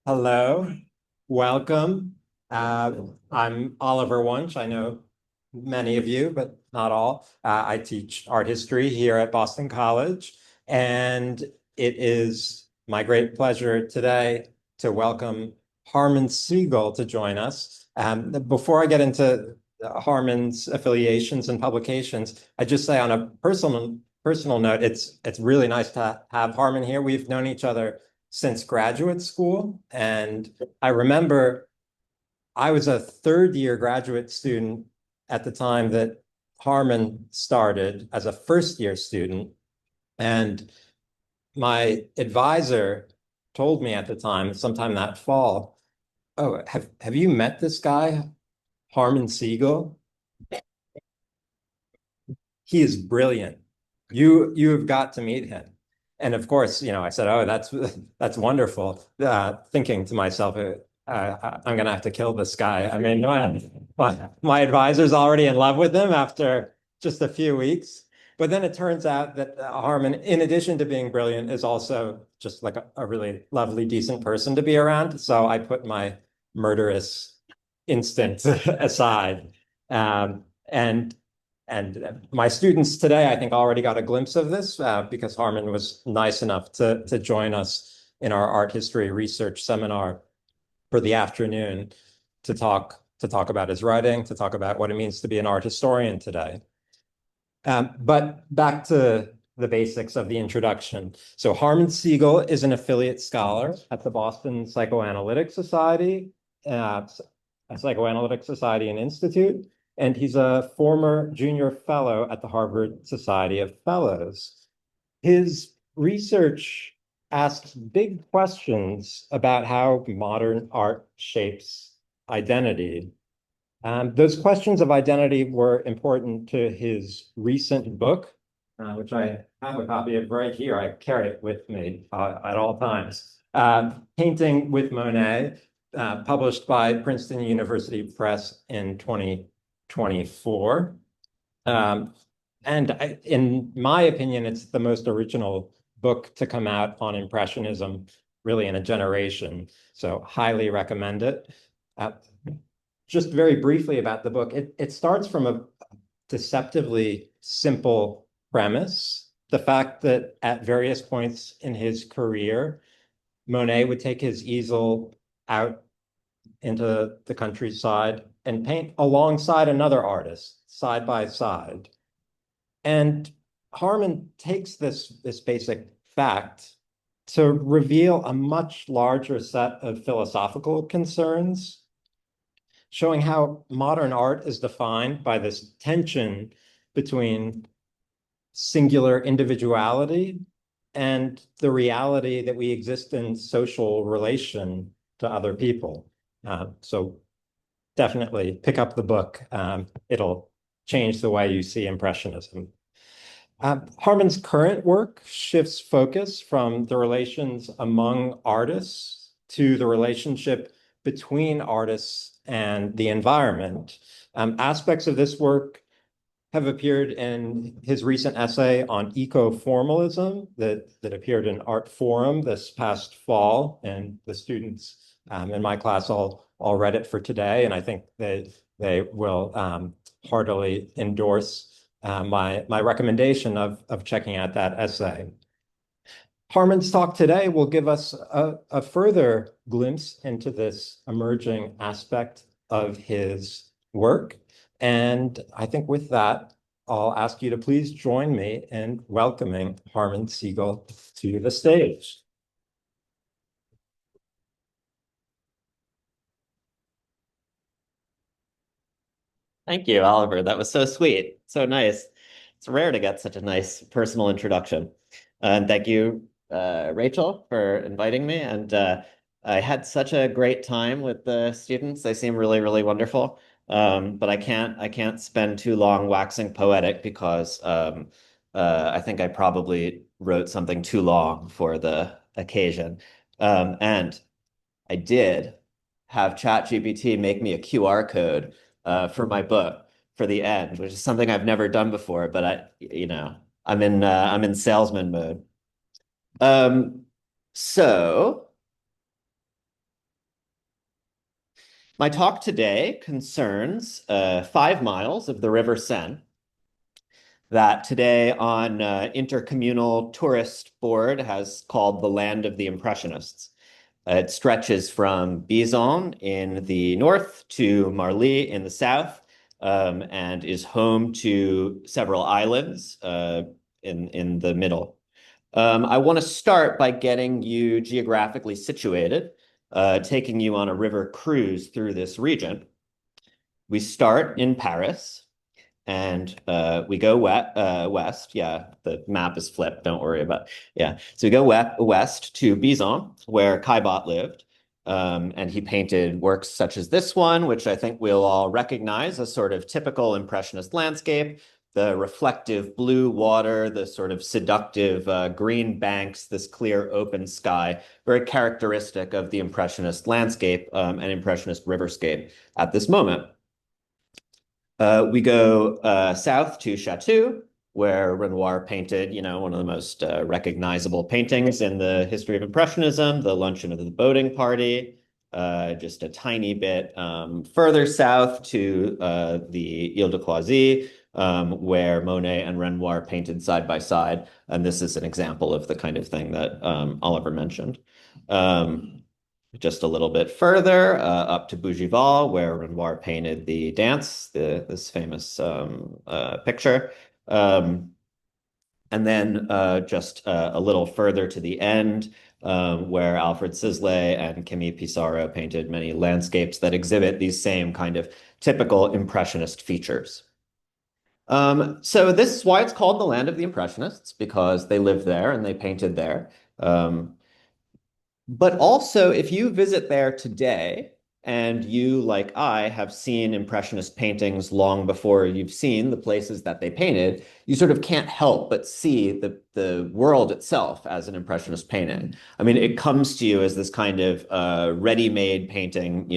Hello, welcome. I'm Oliver Wunsch. I know many of you, but not all. I teach art history here at Boston College, and it is my great pleasure today to welcome Harmon Siegel to join us. Before I get into Harmon's affiliations and publications, I just say on a personal note, it's really nice to have Harmon here. We've known each other since graduate school. And I remember I was a third year graduate student at the time that Harmon started as a first year student. And my advisor told me at the time, sometime that fall, oh, have you met this guy, Harmon Siegel? He is brilliant. You have got to meet him. And of course, I said, oh, that's wonderful. Thinking to myself, I'm going to have to kill this guy. I mean, my advisor's already in love with him after just a few weeks. But then it turns out that Harmon, in addition to being brilliant, is also just like a really lovely, decent person to be around. So I put my murderous instinct aside. And my students today, I think, already got a glimpse of this because Harmon was nice enough to join us in our art history research seminar for the afternoon to talk about his writing, to talk about what it means to be an art historian today. But back to the basics of the introduction. So Harmon Siegel is an affiliate scholar at the Boston Psychoanalytic Society, a Psychoanalytic Society and Institute, and he's a former junior fellow at the Harvard Society of Fellows. His research asks big questions about how modern art shapes identity. Those questions of identity were important to his recent book, which I have a copy of right here. I carry it with me at all times. Painting with Monet, published by Princeton University Press in 2024. And in my opinion, it's the most original book to come out on Impressionism, really in a generation. So highly recommend it. Uh, just very briefly about the book, it starts from a deceptively simple premise. The fact that at various points in his career, Monet would take his easel out into the countryside and paint alongside another artist, side by side. And Harmon takes this basic fact to reveal a much larger set of philosophical concerns, showing how modern art is defined by this tension between singular individuality and the reality that we exist in social relation to other people. So definitely pick up the book. It'll change the way you see Impressionism. Harmon's current work shifts focus from the relations among artists to the relationship between artists and the environment. Aspects of this work have appeared in his recent essay on ecoformalism that appeared in Artforum this past fall, and the students in my class all read it for today, and I think they will heartily endorse my recommendation of checking out that essay. Harmon's talk today will give us a further glimpse into this emerging aspect of his work. And I think with that, I'll ask you to please join me in welcoming Harmon Siegel to the stage. Thank you, Oliver. That was so sweet. So nice. It's rare to get such a nice personal introduction. And thank you, Rachel, for inviting me. And I had such a great time with the students. They seem really, really wonderful. But I can't spend too long waxing poetic because I think I probably wrote something too long for the occasion. And I did have ChatGPT make me a QR code for my book for the end, which is something I've never done before, but I'm in salesman mode. Um, so My talk today concerns 5 miles of the River Seine that today on intercommunal tourist board has called the land of the Impressionists. It stretches from Bison in the north to Marly in the south, and is home to several islands in the middle. I want to start by getting you geographically situated, taking you on a river cruise through this region. We start in Paris, and we go west. Yeah, the map is flipped. Don't worry about it. Yeah. So we go west to Bison, where Caillebotte lived. And he painted works such as this one, which I think we'll all recognize as sort of typical Impressionist landscape. The reflective blue water, the sort of seductive green banks, this clear open sky, very characteristic of the Impressionist landscape and Impressionist riverscape at this moment. We go south to Chateau, where Renoir painted, one of the most recognizable paintings in the history of Impressionism, the Luncheon of the Boating Party. Just a tiny bit further south to the Ile de Choisy, where Monet and Renoir painted side by side. And this is an example of the kind of thing that Oliver mentioned. Just a little bit further up to Bougival, where Renoir painted the dance, this famous picture. And then just a little further to the end, where Alfred Sisley and Camille Pissarro painted many landscapes that exhibit these same kind of typical Impressionist features. So this is why it's called the land of the Impressionists, because they lived there and they painted there. But also, if you visit there today, and you, like I, have seen Impressionist paintings long before you've seen the places that they painted, you sort of can't help but see the world itself as an Impressionist painting. I mean, it comes to you as this kind of ready-made painting,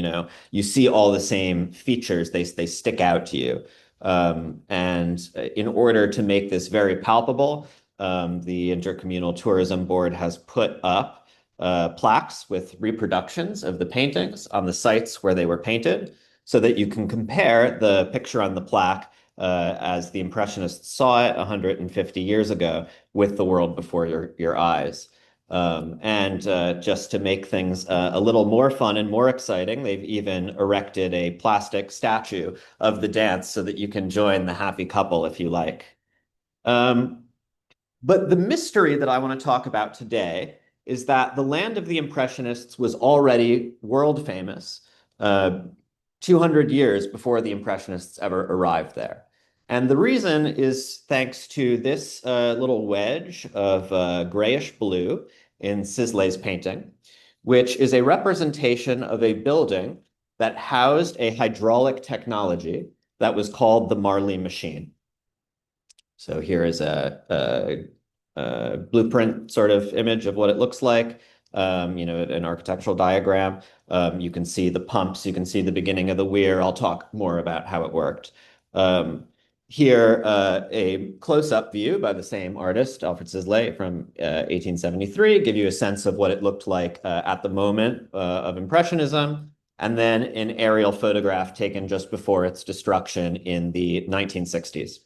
you see all the same features, they stick out to you. And in order to make this very palpable, the Intercommunal Tourism Board has put up plaques with reproductions of the paintings on the sites where they were painted so that you can compare the picture on the plaque as the Impressionists saw it 150 years ago with the world before your eyes. And just to make things a little more fun and more exciting, they've even erected a plastic statue of the dance so that you can join the happy couple if you like. But the mystery that I want to talk about today is that the land of the Impressionists was already world famous 200 years before the Impressionists ever arrived there. And the reason is thanks to this little wedge of grayish blue in Sisley's painting, which is a representation of a building that housed a hydraulic technology that was called the Marly machine. So here is a blueprint sort of image of what it looks like, an architectural diagram. You can see the pumps, you can see the beginning of the weir. I'll talk more about how it worked. Here, a close-up view by the same artist, Alfred Sisley, from 1873, give you a sense of what it looked like at the moment of Impressionism, and then an aerial photograph taken just before its destruction in the 1960s.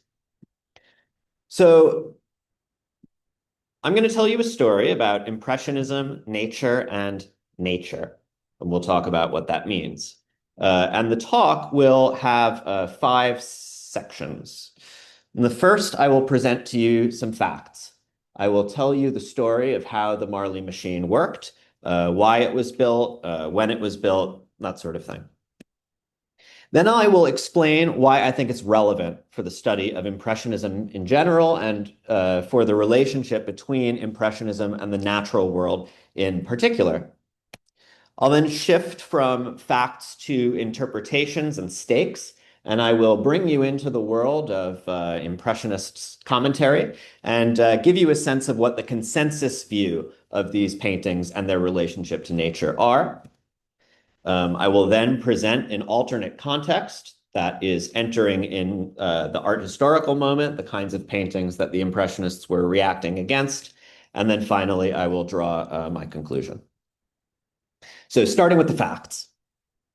So I'm going to tell you a story about Impressionism, nature, and nature. And we'll talk about what that means. And the talk will have 5 sections. In the first, I will present to you some facts. I will tell you the story of how the Marly machine worked, why it was built, when it was built, that sort of thing. Then I will explain why I think it's relevant for the study of Impressionism in general and for the relationship between Impressionism and the natural world in particular. I'll then shift from facts to interpretations and stakes, and I will bring you into the world of Impressionist commentary and give you a sense of what the consensus view of these paintings and their relationship to nature are. I will then present an alternate context that is entering in the art historical moment, the kinds of paintings that the Impressionists were reacting against. And then finally, I will draw my conclusion. So starting with the facts.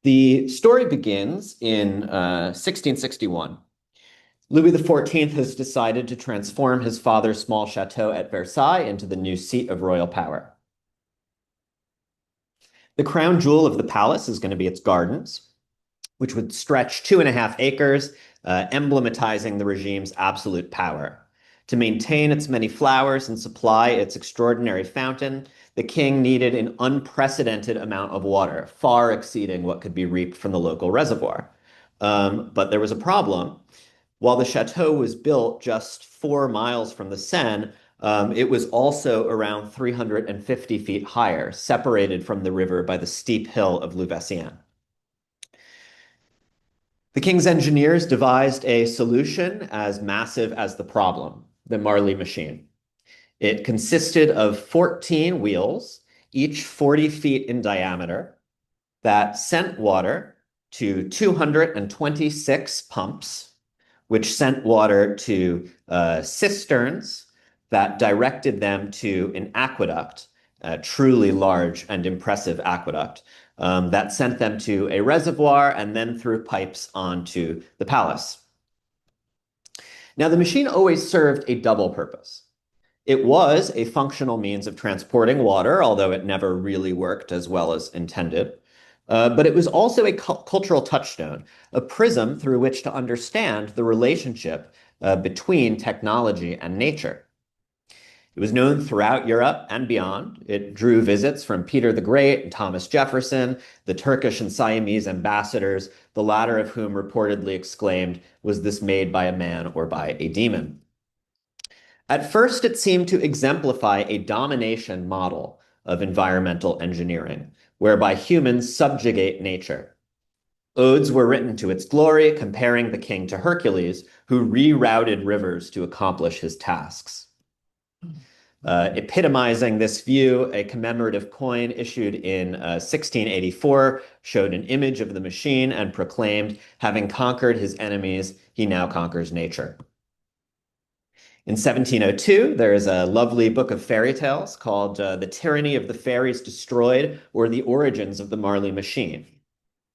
The story begins in 1661. Louis XIV has decided to transform his father's small chateau at Versailles into the new seat of royal power. The crown jewel of the palace is going to be its gardens, which would stretch 2.5 acres, emblematizing the regime's absolute power. To maintain its many flowers and supply its extraordinary fountain, the king needed an unprecedented amount of water, far exceeding what could be reaped from the local reservoir. But there was a problem. While the chateau was built just 4 miles from the Seine, it was also around 350 feet higher, separated from the river by the steep hill of Louveciennes. The king's engineers devised a solution as massive as the problem, the Marly machine. It consisted of 14 wheels, each 40 feet in diameter, that sent water to 226 pumps, which sent water to cisterns that directed them to an aqueduct, a truly large and impressive aqueduct, that sent them to a reservoir and then through pipes onto the palace. Now, the machine always served a double purpose. It was a functional means of transporting water, although it never really worked as well as intended. But it was also a cultural touchstone, a prism through which to understand the relationship between technology and nature. It was known throughout Europe and beyond. It drew visits from Peter the Great and Thomas Jefferson, the Turkish and Siamese ambassadors, the latter of whom reportedly exclaimed, "Was this made by a man or by a demon?" At first, it seemed to exemplify a domination model of environmental engineering, whereby humans subjugate nature. Odes were written to its glory, comparing the king to Hercules, who rerouted rivers to accomplish his tasks. Epitomizing this view, a commemorative coin issued in 1684 showed an image of the machine and proclaimed, "Having conquered his enemies, he now conquers nature." In 1702, there is a lovely book of fairy tales called The Tyranny of the Fairies Destroyed, or The Origins of the Marly Machine.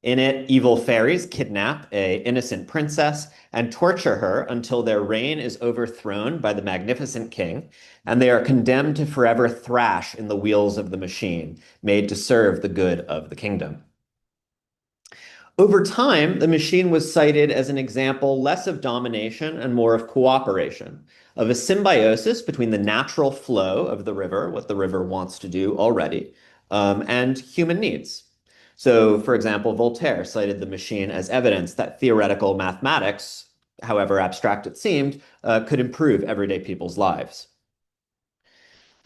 In it, evil fairies kidnap an innocent princess and torture her until their reign is overthrown by the magnificent king, and they are condemned to forever thrash in the wheels of the machine, made to serve the good of the kingdom. Over time, the machine was cited as an example less of domination and more of cooperation, of a symbiosis between the natural flow of the river, what the river wants to do already, and human needs. So, for example, Voltaire cited the machine as evidence that theoretical mathematics, however abstract it seemed, could improve everyday people's lives.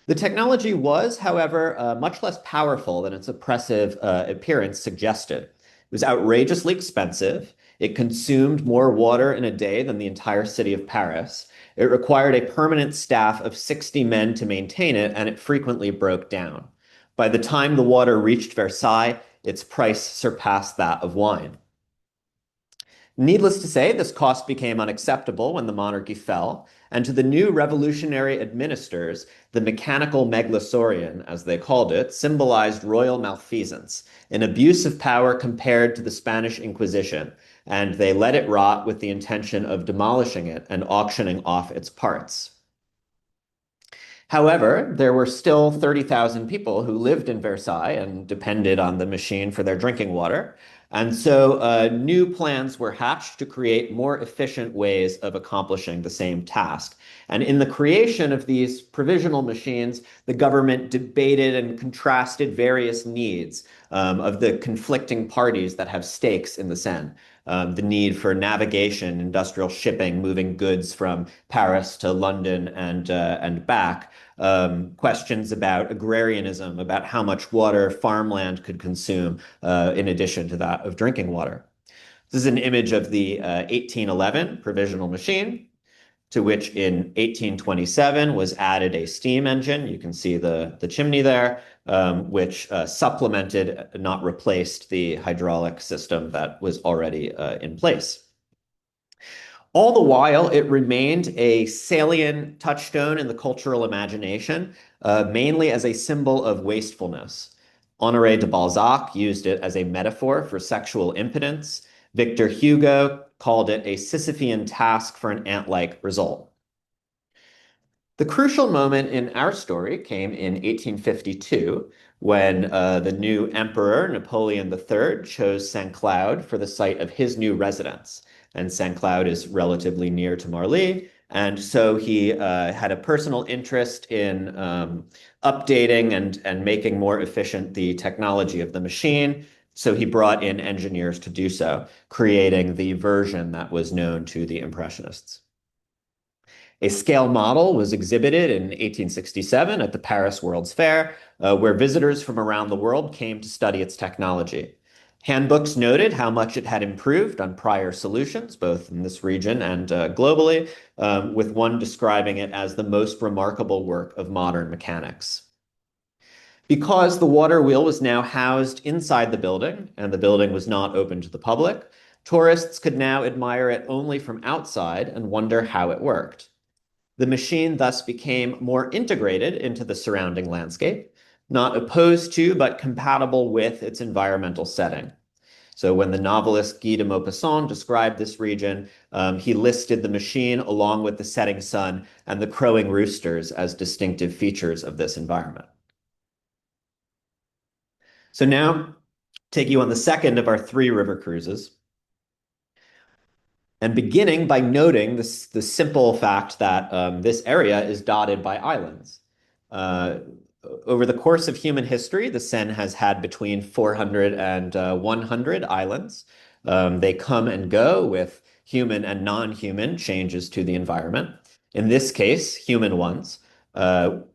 The technology was, however, much less powerful than its oppressive appearance suggested. It was outrageously expensive. It consumed more water in a day than the entire city of Paris. It required a permanent staff of 60 men to maintain it, and it frequently broke down. By the time the water reached Versailles, its price surpassed that of wine. Needless to say, this cost became unacceptable when the monarchy fell, and to the new revolutionary administrators, the mechanical megalosaurian, as they called it, symbolized royal malfeasance, an abuse of power compared to the Spanish Inquisition, and they let it rot with the intention of demolishing it and auctioning off its parts. However, there were still 30,000 people who lived in Versailles and depended on the machine for their drinking water. And so new plans were hatched to create more efficient ways of accomplishing the same task. And in the creation of these provisional machines, the government debated and contrasted various needs of the conflicting parties that have stakes in the Seine. The need for navigation, industrial shipping, moving goods from Paris to London and back. Questions about agrarianism, about how much water farmland could consume, in addition to that of drinking water. This is an image of the 1811 provisional machine, to which in 1827 was added a steam engine. You can see the chimney there, which supplemented, not replaced, the hydraulic system that was already in place. All the while, it remained a salient touchstone in the cultural imagination, mainly as a symbol of wastefulness. Honoré de Balzac used it as a metaphor for sexual impotence. Victor Hugo called it a Sisyphean task for an ant-like result. The crucial moment in our story came in 1852 when the new emperor, Napoleon III, chose Saint Cloud for the site of his new residence. And Saint Cloud is relatively near to Marly. And so he had a personal interest in updating and making more efficient the technology of the machine. So he brought in engineers to do so, creating the version that was known to the Impressionists. A scale model was exhibited in 1867 at the Paris World's Fair, where visitors from around the world came to study its technology. Handbooks noted how much it had improved on prior solutions, both in this region and globally, with one describing it as the most remarkable work of modern mechanics. Because the water wheel was now housed inside the building, and the building was not open to the public, tourists could now admire it only from outside and wonder how it worked. The machine thus became more integrated into the surrounding landscape, not opposed to, but compatible with its environmental setting. So when the novelist Guy de Maupassant described this region, he listed the machine along with the setting sun and the crowing roosters as distinctive features of this environment. So now, take you on the second of our 3 river cruises. And beginning by noting the simple fact that this area is dotted by islands. Over the course of human history, the Seine has had between 400 and 100 islands. They come and go with human and non-human changes to the environment. In this case, human ones,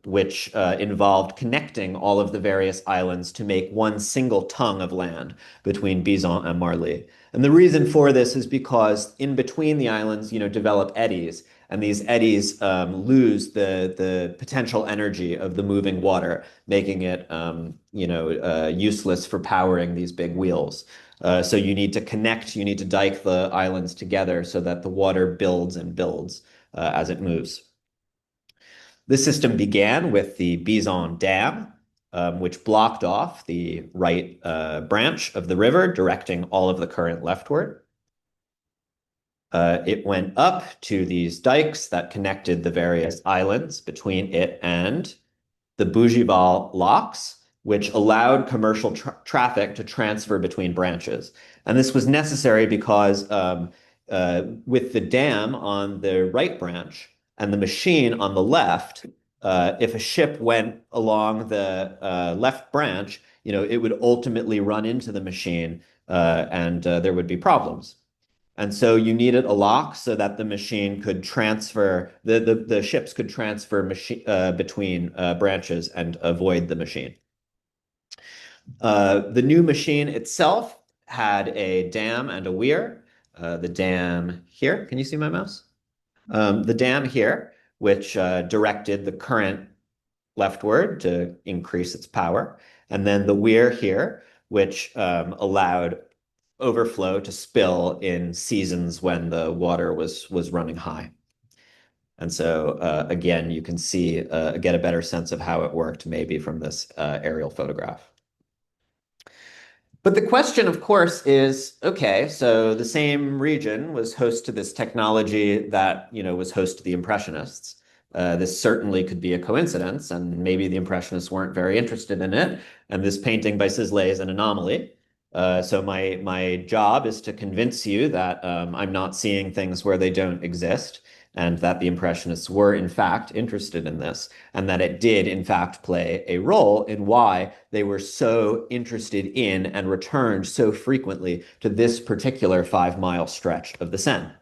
which involved connecting all of the various islands to make one single tongue of land between Bison and Marly. And the reason for this is because in between the islands, develop eddies, and these eddies lose the potential energy of the moving water, making it useless for powering these big wheels. So you need to connect, you need to dike the islands together so that the water builds and builds as it moves. This system began with the Bison Dam, which blocked off the right branch of the river, directing all of the current leftward. It went up to these dikes that connected the various islands between it and the Bougival locks, which allowed commercial traffic to transfer between branches. And this was necessary because with the dam on the right branch and the machine on the left, if a ship went along the left branch, it would ultimately run into the machine and there would be problems. And so you needed a lock so that the machine could transfer, the ships could transfer between branches and avoid the machine. The new machine itself had a dam and a weir. The dam here, can you see my mouse? The dam here, which directed the current leftward to increase its power. And then the weir here, which allowed overflow to spill in seasons when the water was running high. And so again, you can see, get a better sense of how it worked maybe from this aerial photograph. But the question, of course, is, okay, so the same region was host to this technology that, was host to the Impressionists. This certainly could be a coincidence, and maybe the Impressionists weren't very interested in it, and this painting by Sisley is an anomaly. So my job is to convince you that I'm not seeing things where they don't exist, and that the Impressionists were, in fact, interested in this, and that it did, in fact, play a role in why they were so interested in and returned so frequently to this particular 5-mile stretch of the Seine.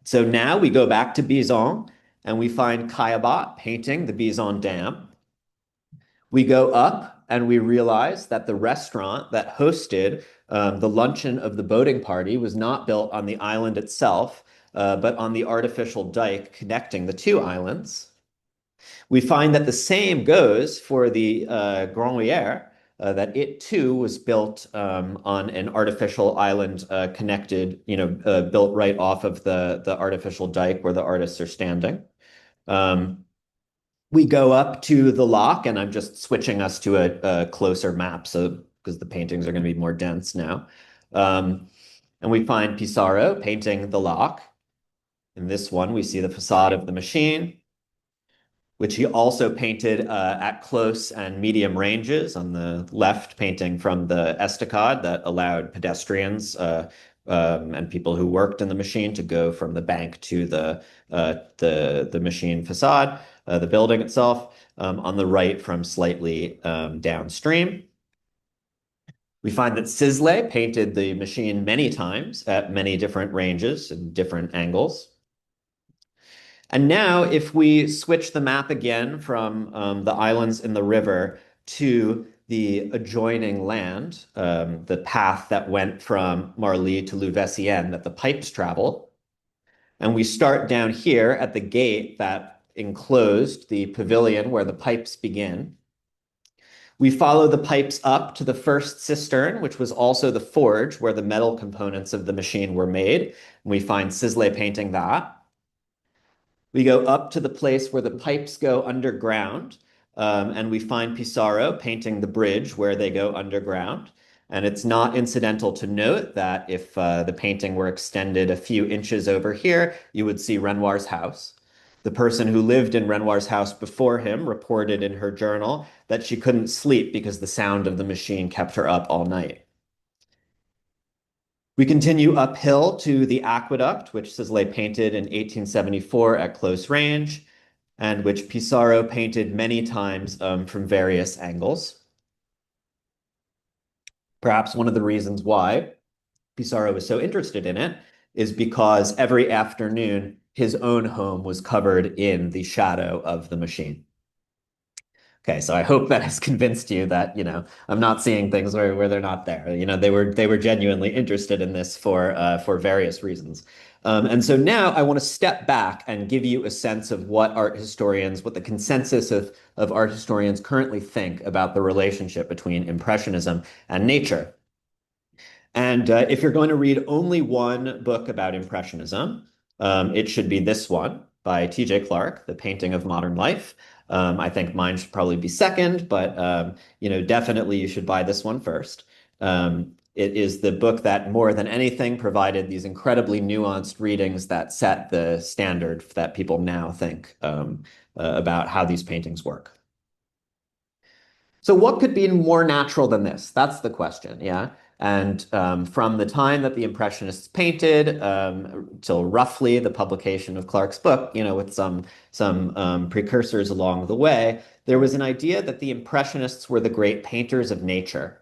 So now we go back to Bison, and we find Caillebotte painting the Bison Dam. We go up and we realize that the restaurant that hosted the luncheon of the boating party was not built on the island itself, but on the artificial dike connecting the 2 islands. We find that the same goes for the Grandlière, that it too was built on an artificial island connected, built right off of the artificial dike where the artists are standing. We go up to the lock, and I'm just switching us to a closer map, so because the paintings are going to be more dense now. And we find Pissarro painting the lock. In this one, we see the facade of the machine, which he also painted at close and medium ranges. On the left, painting from the estacade that allowed pedestrians and people who worked in the machine to go from the bank to the machine facade, the building itself. On the right, from slightly downstream. We find that Sisley painted the machine many times at many different ranges and different angles. And now, if we switch the map again from the islands in the river to the adjoining land, the path that went from Marly to Louveciennes that the pipes travel, and we start down here at the gate that enclosed the pavilion where the pipes begin, we follow the pipes up to the first cistern, which was also the forge where the metal components of the machine were made. And we find Sisley painting that. We go up to the place where the pipes go underground, and we find Pissarro painting the bridge where they go underground. And it's not incidental to note that if the painting were extended a few inches over here, you would see Renoir's house. The person who lived in Renoir's house before him reported in her journal that she couldn't sleep because the sound of the machine kept her up all night. We continue uphill to the aqueduct, which Sisley painted in 1874 at close range, and which Pissarro painted many times from various angles. Perhaps one of the reasons why Pissarro was so interested in it is because every afternoon his own home was covered in the shadow of the machine. Okay, so I hope that has convinced you that, I'm not seeing things where they're not there. They were genuinely interested in this for various reasons. And so now I want to step back and give you a sense of what the consensus of art historians currently think about the relationship between Impressionism and nature. And if you're going to read only one book about Impressionism, it should be this one by T.J. Clark, The Painting of Modern Life. I think mine should probably be second, but definitely you should buy this one first. It is the book that more than anything provided these incredibly nuanced readings that set the standard that people now think about how these paintings work. So what could be more natural than this? That's the question, yeah? And from the time that the Impressionists painted till roughly the publication of Clark's book, with some precursors along the way, there was an idea that the Impressionists were the great painters of nature.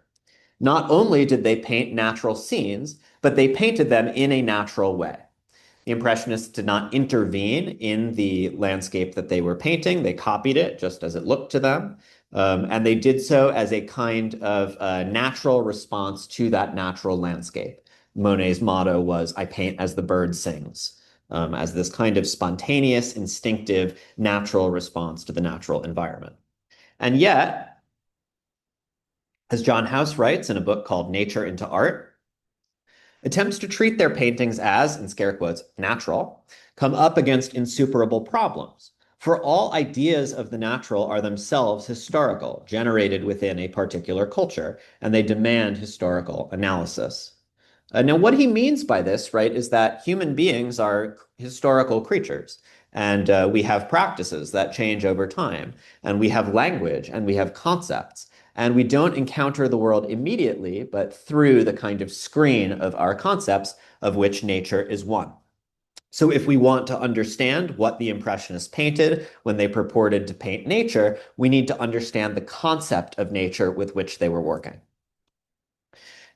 Not only did they paint natural scenes, but they painted them in a natural way. The Impressionists did not intervene in the landscape that they were painting. They copied it just as it looked to them. And they did so as a kind of natural response to that natural landscape. Monet's motto was, "I paint as the bird sings," as this kind of spontaneous, instinctive, natural response to the natural environment. And yet, as John House writes in a book called Nature into Art, attempts to treat their paintings as, in scare quotes, natural, come up against insuperable problems. For all ideas of the natural are themselves historical, generated within a particular culture, and they demand historical analysis. Now, what he means by this, right, is that human beings are historical creatures, and we have practices that change over time, and we have language, and we have concepts, and we don't encounter the world immediately, but through the kind of screen of our concepts, of which nature is one. So if we want to understand what the Impressionists painted when they purported to paint nature, we need to understand the concept of nature with which they were working.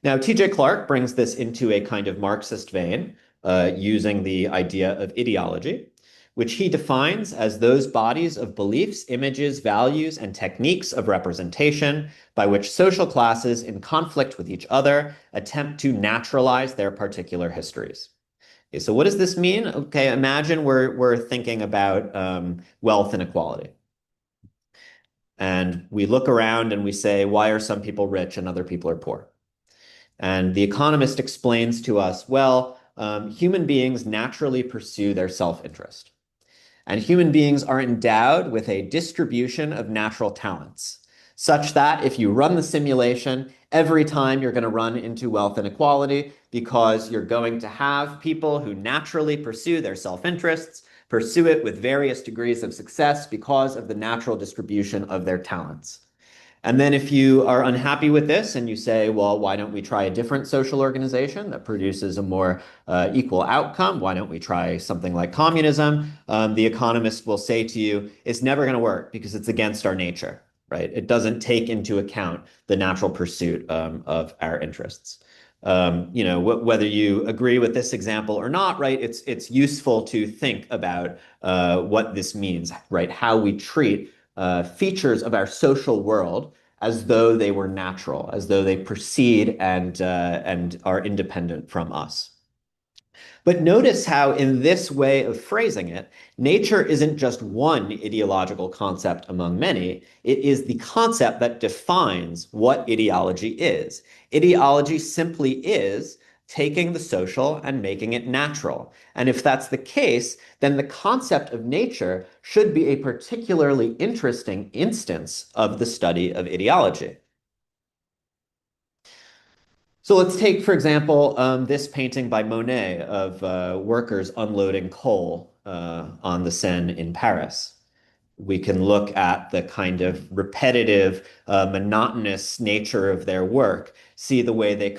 Now, T.J. Clark brings this into a kind of Marxist vein, using the idea of ideology, which he defines as those bodies of beliefs, images, values, and techniques of representation by which social classes in conflict with each other attempt to naturalize their particular histories. Okay, so what does this mean? Okay, imagine we're thinking about wealth inequality. And we look around and we say, why are some people rich and other people are poor? And the economist explains to us, well, human beings naturally pursue their self-interest. And human beings are endowed with a distribution of natural talents, such that if you run the simulation, every time you're going to run into wealth inequality because you're going to have people who naturally pursue their self-interests, pursue it with various degrees of success because of the natural distribution of their talents. And then if you are unhappy with this and you say, well, why don't we try a different social organization that produces a more equal outcome? Why don't we try something like communism? The economist will say to you, it's never going to work because it's against our nature, right? It doesn't take into account the natural pursuit of our interests. Whether you agree with this example or not, right? It's useful to think about what this means, right? How we treat features of our social world as though they were natural, as though they proceed and are independent from us. But notice how, in this way of phrasing it, nature isn't just one ideological concept among many. It is the concept that defines what ideology is. Ideology simply is taking the social and making it natural. And if that's the case, then the concept of nature should be a particularly interesting instance of the study of ideology. So let's take, for example, this painting by Monet of workers unloading coal on the Seine in Paris. We can look at the kind of repetitive, monotonous nature of their work, see the way they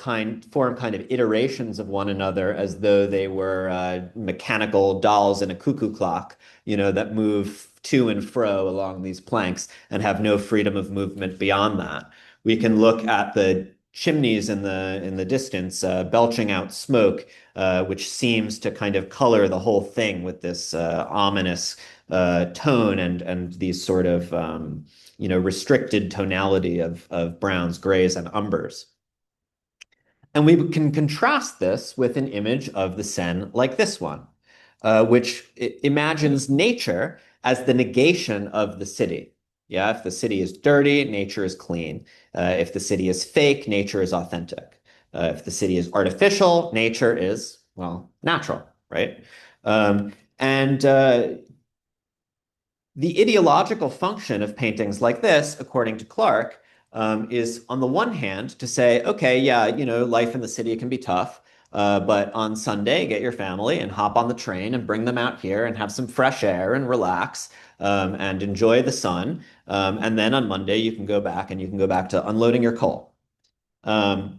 form kind of iterations of one another as though they were mechanical dolls in a cuckoo clock, that move to and fro along these planks and have no freedom of movement beyond that. We can look at the chimneys in the distance, belching out smoke, which seems to kind of color the whole thing with this ominous tone and these sort of restricted tonality of browns, grays, and umbers. And we can contrast this with an image of the Seine like this one, which imagines nature as the negation of the city. Yeah, if the city is dirty, nature is clean. If the city is fake, nature is authentic. If the city is artificial, nature is, well, natural, right? And the ideological function of paintings like this, according to Clark, is on the one hand to say, okay, yeah, life in the city can be tough, but on Sunday, get your family and hop on the train and bring them out here and have some fresh air and relax and enjoy the sun. And then on Monday, you can go back to unloading your coal. And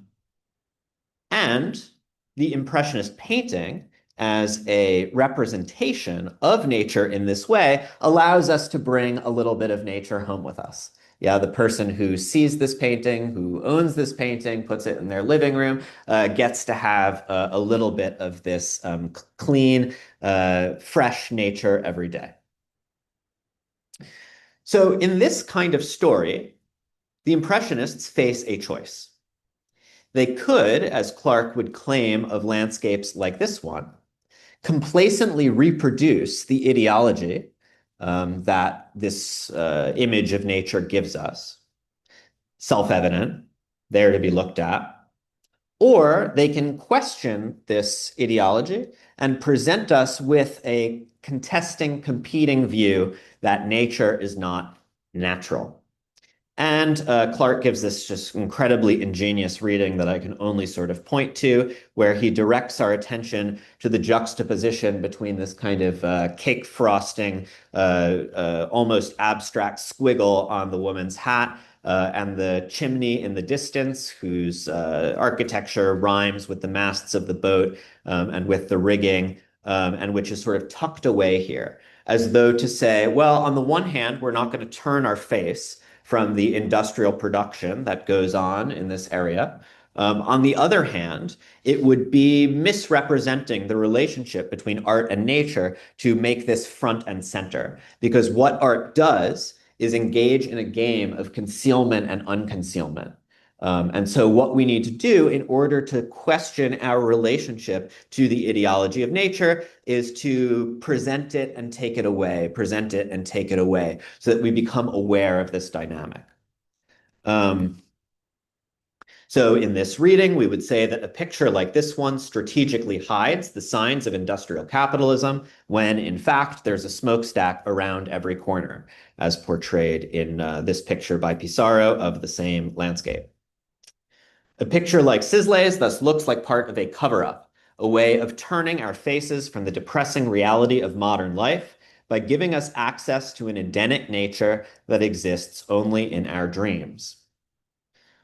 the Impressionist painting as a representation of nature in this way allows us to bring a little bit of nature home with us. Yeah, the person who sees this painting, who owns this painting, puts it in their living room, gets to have a little bit of this clean, fresh nature every day. So in this kind of story, the Impressionists face a choice. They could, as Clark would claim of landscapes like this one, complacently reproduce the ideology that this image of nature gives us, self-evident, there to be looked at. Or they can question this ideology and present us with a contesting, competing view that nature is not natural. And Clark gives this just incredibly ingenious reading that I can only sort of point to, where he directs our attention to the juxtaposition between this kind of cake frosting, almost abstract squiggle on the woman's hat and the chimney in the distance, whose architecture rhymes with the masts of the boat and with the rigging, and which is sort of tucked away here, as though to say, well, on the one hand, we're not going to turn our face from the industrial production that goes on in this area. On the other hand, it would be misrepresenting the relationship between art and nature to make this front and center, because what art does is engage in a game of concealment and unconcealment. And so what we need to do in order to question our relationship to the ideology of nature is to present it and take it away, present it and take it away, so that we become aware of this dynamic. So in this reading, we would say that a picture like this one strategically hides the signs of industrial capitalism when, in fact, there's a smokestack around every corner, as portrayed in this picture by Pissarro of the same landscape. A picture like Sisley's thus looks like part of a cover-up, a way of turning our faces from the depressing reality of modern life by giving us access to an Edenic nature that exists only in our dreams.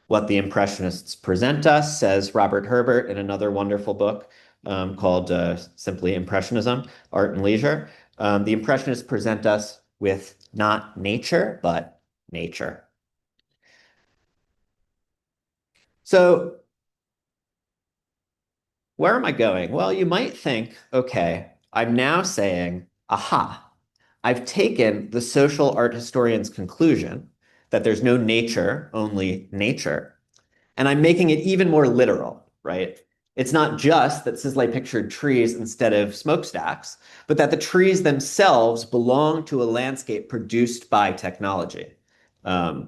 What the Impressionists present us, says Robert Herbert in another wonderful book called simply Impressionism, Art and Leisure. The Impressionists present us with not nature, but nature. So where am I going? Well, you might think, okay, I'm now saying, aha, I've taken the social art historian's conclusion that there's no nature, only nature, and I'm making it even more literal, right? It's not just that Sisley pictured trees instead of smokestacks, but that the trees themselves belong to a landscape produced by technology. The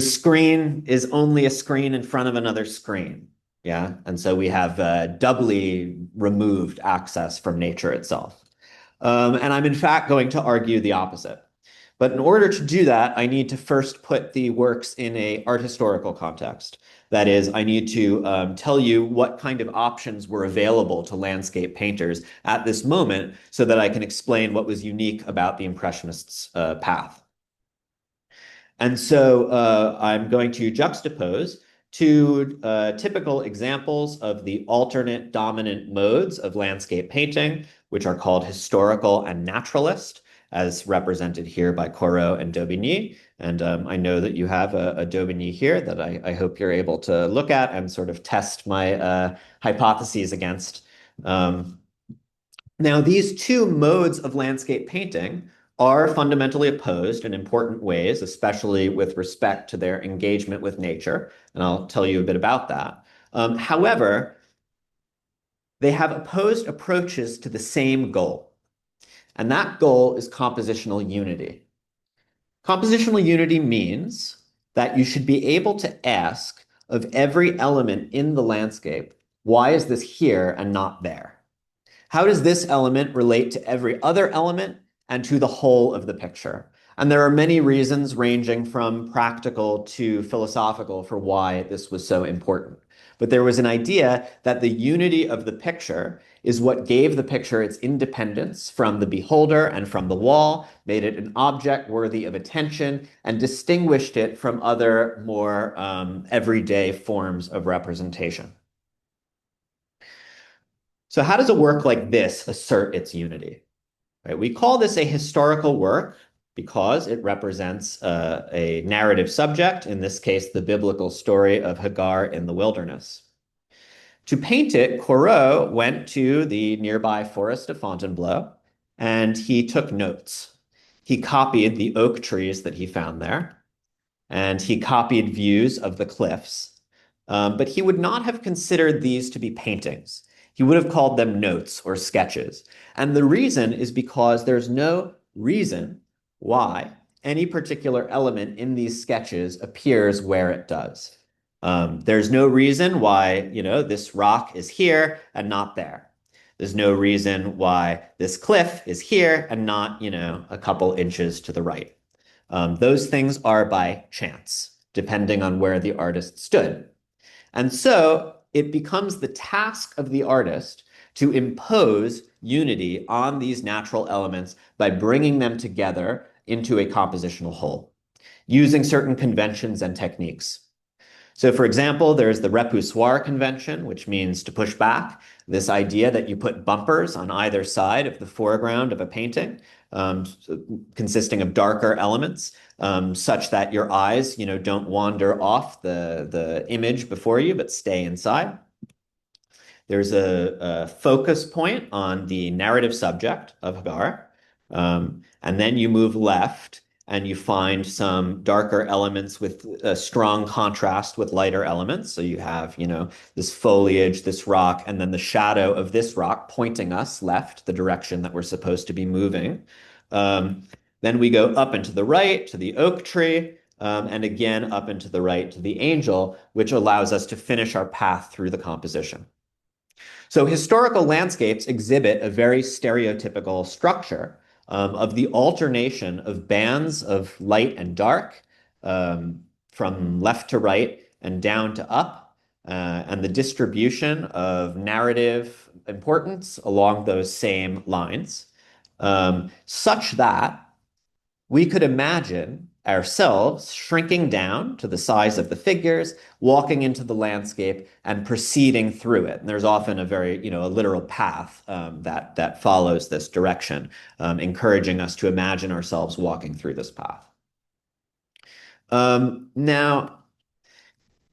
screen is only a screen in front of another screen. Yeah. And so we have doubly removed access from nature itself. And I'm in fact going to argue the opposite. But in order to do that, I need to first put the works in an art historical context. That is, I need to tell you what kind of options were available to landscape painters at this moment so that I can explain what was unique about the Impressionists' path. And so I'm going to juxtapose two typical examples of the alternate dominant modes of landscape painting, which are called historical and naturalist, as represented here by Corot and Daubigny. And I know that you have a Daubigny here that I hope you're able to look at and sort of test my hypotheses against. Now, these two modes of landscape painting are fundamentally opposed in important ways, especially with respect to their engagement with nature. And I'll tell you a bit about that. However, they have opposed approaches to the same goal. And that goal is compositional unity. Compositional unity means that you should be able to ask of every element in the landscape, why is this here and not there? How does this element relate to every other element and to the whole of the picture? And there are many reasons ranging from practical to philosophical for why this was so important. But there was an idea that the unity of the picture is what gave the picture its independence from the beholder and from the wall, made it an object worthy of attention, and distinguished it from other more everyday forms of representation. So how does a work like this assert its unity? Right? We call this a historical work because it represents a narrative subject, in this case, the biblical story of Hagar in the wilderness. To paint it, Corot went to the nearby forest of Fontainebleau, and he took notes. He copied the oak trees that he found there, and he copied views of the cliffs. But he would not have considered these to be paintings. He would have called them notes or sketches. And the reason is because there's no reason why any particular element in these sketches appears where it does. There's no reason why, this rock is here and not there. There's no reason why this cliff is here and not, a couple inches to the right. Those things are by chance, depending on where the artist stood. And so it becomes the task of the artist to impose unity on these natural elements by bringing them together into a compositional whole, using certain conventions and techniques. So, for example, there's the repoussoir convention, which means to push back, this idea that you put bumpers on either side of the foreground of a painting, consisting of darker elements, such that your eyes, don't wander off the image before you, but stay inside. There's a focus point on the narrative subject of Hagar, and then you move left and you find some darker elements with a strong contrast with lighter elements. So you have, this foliage, this rock, and then the shadow of this rock pointing us left, the direction that we're supposed to be moving. Then we go up and to the right to the oak tree. and again up and to the right to the angel, which allows us to finish our path through the composition. So historical landscapes exhibit a very stereotypical structure of the alternation of bands of light and dark, from left to right and down to up, and the distribution of narrative importance along those same lines, such that we could imagine ourselves shrinking down to the size of the figures, walking into the landscape and proceeding through it. And there's often a very, a literal path that follows this direction, encouraging us to imagine ourselves walking through this path. Now,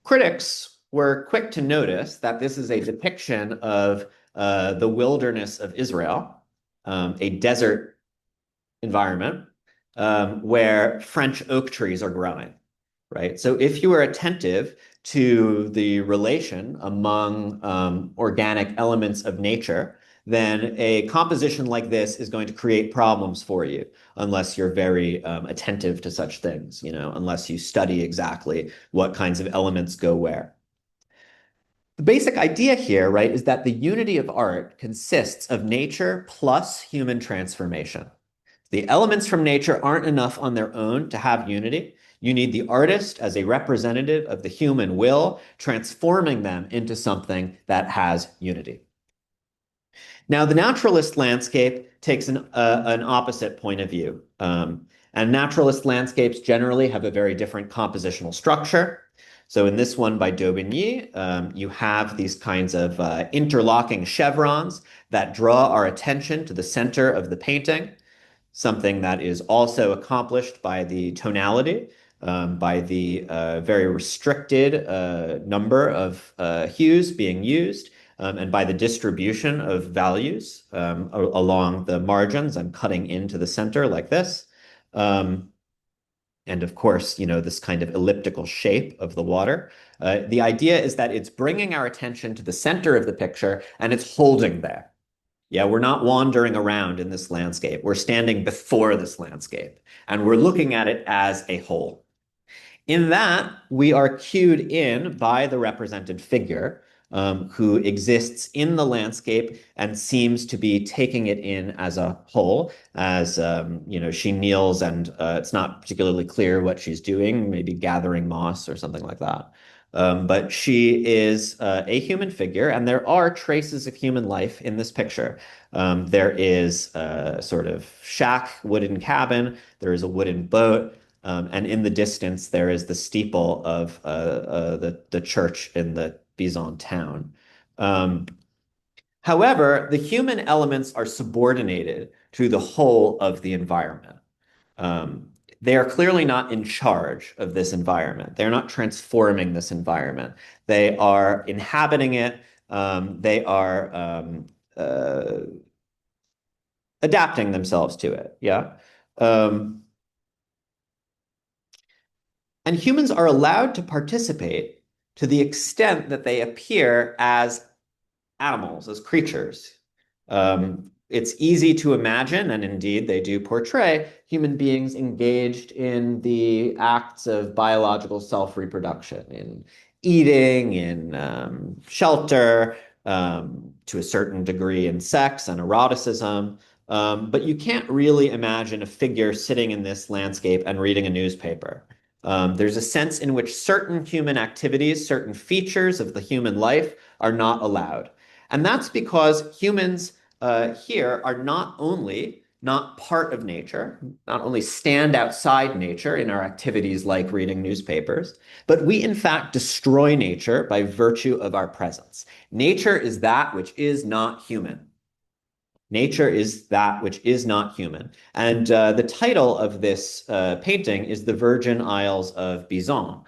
critics were quick to notice that this is a depiction of the wilderness of Israel, a desert environment where French oak trees are growing, right? So if you are attentive to the relation among organic elements of nature, then a composition like this is going to create problems for you unless you're very attentive to such things, unless you study exactly what kinds of elements go where. The basic idea here, right, is that the unity of art consists of nature plus human transformation. The elements from nature aren't enough on their own to have unity. You need the artist as a representative of the human will, transforming them into something that has unity. Now, the naturalist landscape takes an opposite point of view. And naturalist landscapes generally have a very different compositional structure. So in this one by Daubigny, you have these kinds of interlocking chevrons that draw our attention to the center of the painting, something that is also accomplished by the tonality, by the very restricted number of hues being used, and by the distribution of values along the margins and cutting into the center like this. And of course, this kind of elliptical shape of the water. The idea is that it's bringing our attention to the center of the picture and it's holding there. Yeah, we're not wandering around in this landscape. We're standing before this landscape and we're looking at it as a whole. In that, we are cued in by the represented figure who exists in the landscape and seems to be taking it in as a whole, as she kneels and it's not particularly clear what she's doing, maybe gathering moss or something like that. But she is a human figure, and there are traces of human life in this picture. There is a sort of shack, wooden cabin, there is a wooden boat, and in the distance, there is the steeple of the church in the Bizon town. However, the human elements are subordinated to the whole of the environment. They are clearly not in charge of this environment. They're not transforming this environment. They are inhabiting it. They are adapting themselves to it. Yeah. And humans are allowed to participate to the extent that they appear as animals, as creatures. It's easy to imagine, and indeed they do portray, human beings engaged in the acts of biological self-reproduction, in eating, in shelter, to a certain degree in sex and eroticism. But you can't really imagine a figure sitting in this landscape and reading a newspaper. There's a sense in which certain human activities, certain features of the human life are not allowed. And that's because humans here are not part of nature, not only stand outside nature in our activities like reading newspapers, but we in fact destroy nature by virtue of our presence. Nature is that which is not human. Nature is that which is not human. And the title of this painting is The Virgin Isles of Bizon.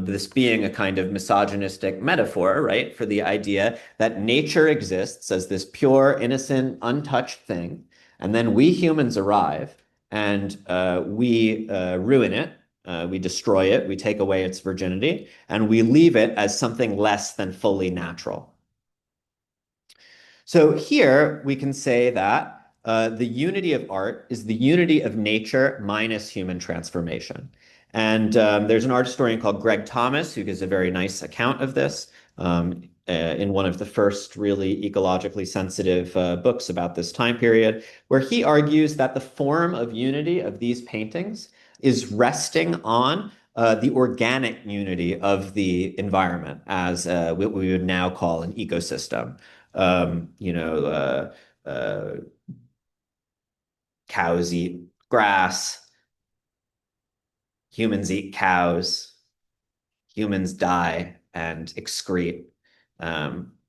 This being a kind of misogynistic metaphor, right, for the idea that nature exists as this pure, innocent, untouched thing, and then we humans arrive and we ruin it, we destroy it, we take away its virginity, and we leave it as something less than fully natural. So here we can say that the unity of art is the unity of nature minus human transformation. And there's an art historian called Greg Thomas who gives a very nice account of this in one of the first really ecologically sensitive books about this time period, where he argues that the form of unity of these paintings is resting on the organic unity of the environment as what we would now call an ecosystem. You know, cows eat grass, humans eat cows, humans die and excrete.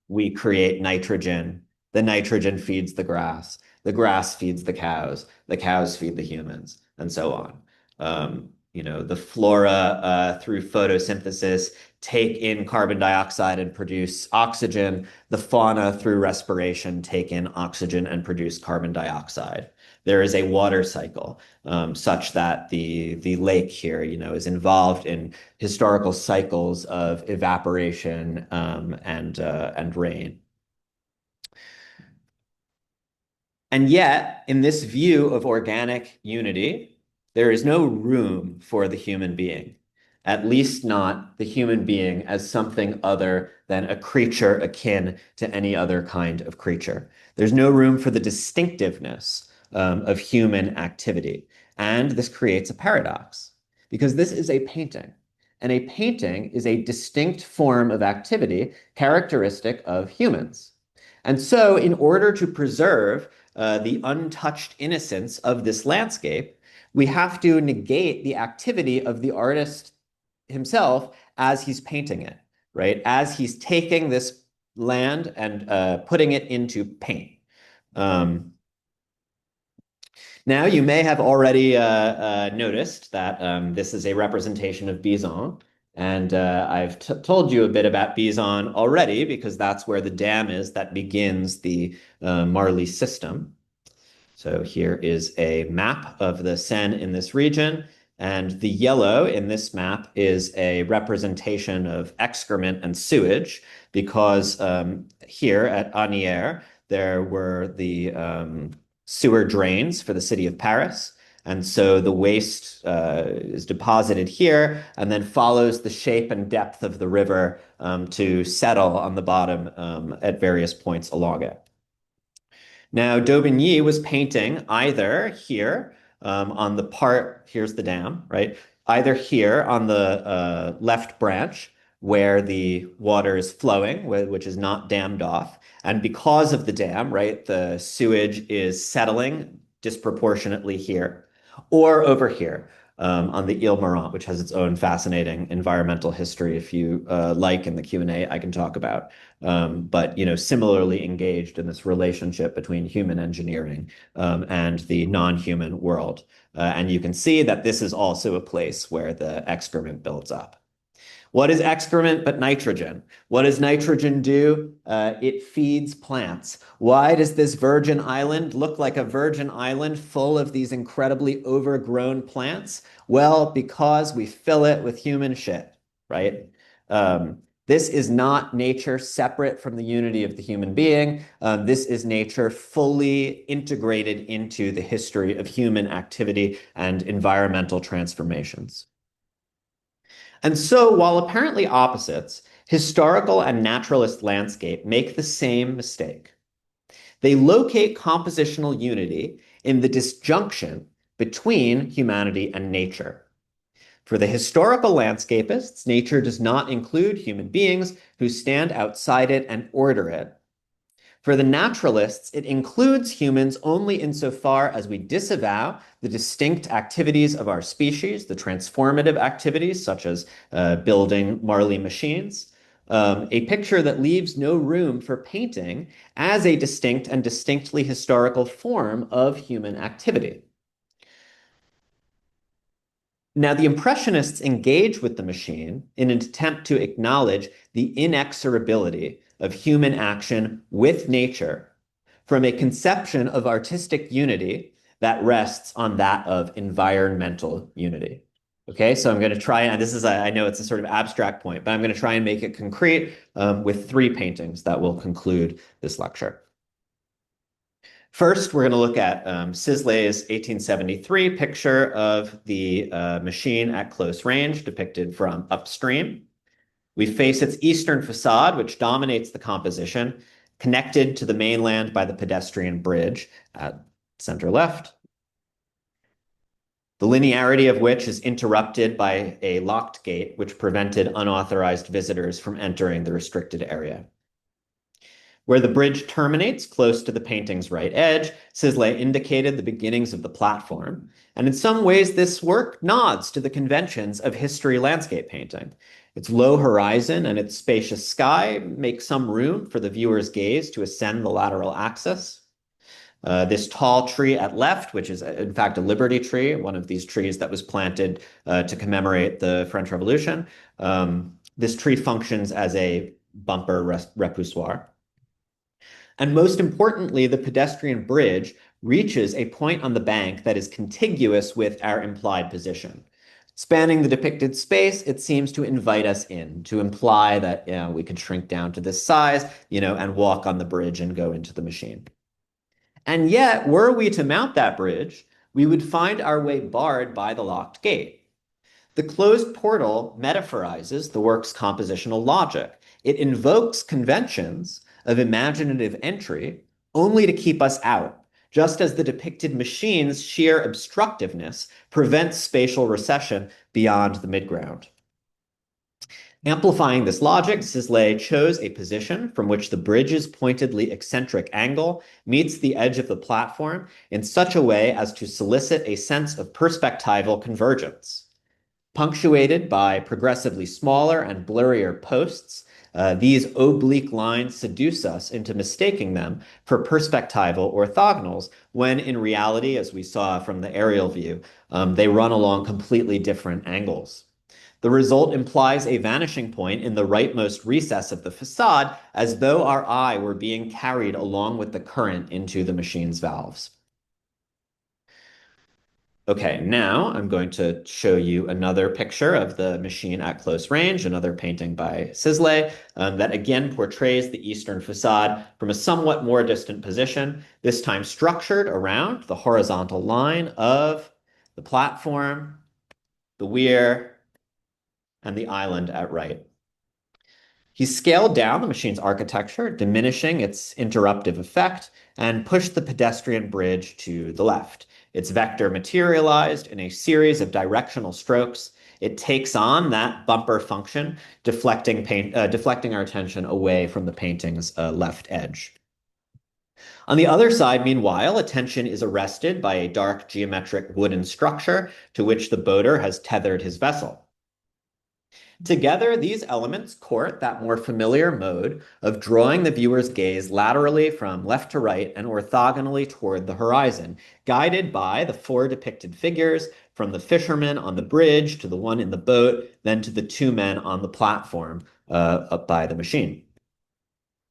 We create nitrogen. The nitrogen feeds the grass feeds the cows feed the humans, and so on. The flora through photosynthesis take in carbon dioxide and produce oxygen. The fauna through respiration take in oxygen and produce carbon dioxide. There is a water cycle such that the lake here, is involved in historical cycles of evaporation and rain. And yet, in this view of organic unity, there is no room for the human being, at least not the human being as something other than a creature akin to any other kind of creature. There's no room for the distinctiveness of human activity. And this creates a paradox, because this is a painting. And a painting is a distinct form of activity characteristic of humans. And so, in order to preserve the untouched innocence of this landscape, we have to negate the activity of the artist himself as he's painting it, right? As he's taking this land and putting it into paint. Now, you may have already noticed that this is a representation of Bizon. And I've told you a bit about Bizon already, because that's where the dam is that begins the Marly system. So here is a map of the Seine in this region. And the yellow in this map is a representation of excrement and sewage, because here at Asnières, there were the sewer drains for the city of Paris. And so the waste is deposited here and then follows the shape and depth of the river to settle on the bottom at various points along it. Now, Daubigny was painting either here on the part, here's the dam, right? Either here on the left branch where the water is flowing, which is not dammed off. And because of the dam, right, the sewage is settling disproportionately here, or over here on the Ile Marant, which has its own fascinating environmental history. If you like in the Q&A, I can talk about. But similarly engaged in this relationship between human engineering and the non-human world. And you can see that this is also a place where the excrement builds up. What is excrement but nitrogen? What does nitrogen do? It feeds plants. Why does this virgin island look like a virgin island full of these incredibly overgrown plants? Well, because we fill it with human shit, right? This is not nature separate from the unity of the human being. This is nature fully integrated into the history of human activity and environmental transformations. And so, while apparently opposites, historical and naturalist landscape make the same mistake. They locate compositional unity in the disjunction between humanity and nature. For the historical landscapists, nature does not include human beings who stand outside it and order it. For the naturalists, it includes humans only insofar as we disavow the distinct activities of our species, the transformative activities such as building Marly machines, a picture that leaves no room for painting as a distinct and distinctly historical form of human activity. Now, the Impressionists engage with the machine in an attempt to acknowledge the inexorability of human action with nature from a conception of artistic unity that rests on that of environmental unity. Okay, so I'm going to try, and this is, I know it's a sort of abstract point, but I'm going to try and make it concrete with 3 paintings that will conclude this lecture. First, we're going to look at Sisley's 1873 picture of the machine at close range, depicted from upstream. We face its eastern facade, which dominates the composition, connected to the mainland by the pedestrian bridge at center left, the linearity of which is interrupted by a locked gate, which prevented unauthorized visitors from entering the restricted area. Where the bridge terminates, close to the painting's right edge, Sisley indicated the beginnings of the platform, and in some ways this work nods to the conventions of history landscape painting. Its low horizon and its spacious sky make some room for the viewer's gaze to ascend the lateral axis. This tall tree at left, which is in fact a Liberty tree, one of these trees that was planted to commemorate the French Revolution. This tree functions as a bumper repoussoir. And most importantly, the pedestrian bridge reaches a point on the bank that is contiguous with our implied position. Spanning the depicted space, it seems to invite us in, to imply that we could shrink down to this size, and walk on the bridge and go into the machine. And yet, were we to mount that bridge, we would find our way barred by the locked gate. The closed portal metaphorizes the work's compositional logic. It invokes conventions of imaginative entry only to keep us out, just as the depicted machine's sheer obstructiveness prevents spatial recession beyond the midground. Amplifying this logic, Sisley chose a position from which the bridge's pointedly eccentric angle meets the edge of the platform in such a way as to solicit a sense of perspectival convergence. Punctuated by progressively smaller and blurrier posts, these oblique lines seduce us into mistaking them for perspectival orthogonals, when in reality, as we saw from the aerial view, they run along completely different angles. The result implies a vanishing point in the rightmost recess of the facade, as though our eye were being carried along with the current into the machine's valves. Okay, now I'm going to show you another picture of the machine at close range, another painting by Sisley, that again portrays the eastern facade from a somewhat more distant position, this time structured around the horizontal line of the platform, the weir, and the island at right. He scaled down the machine's architecture, diminishing its interruptive effect, and pushed the pedestrian bridge to the left. Its vector materialized in a series of directional strokes. It takes on that bumper function, deflecting our attention away from the painting's left edge. On the other side, meanwhile, attention is arrested by a dark geometric wooden structure to which the boater has tethered his vessel. Together, these elements court that more familiar mode of drawing the viewer's gaze laterally from left to right and orthogonally toward the horizon, guided by the four depicted figures, from the fisherman on the bridge to the one in the boat, then to the two men on the platform up by the machine.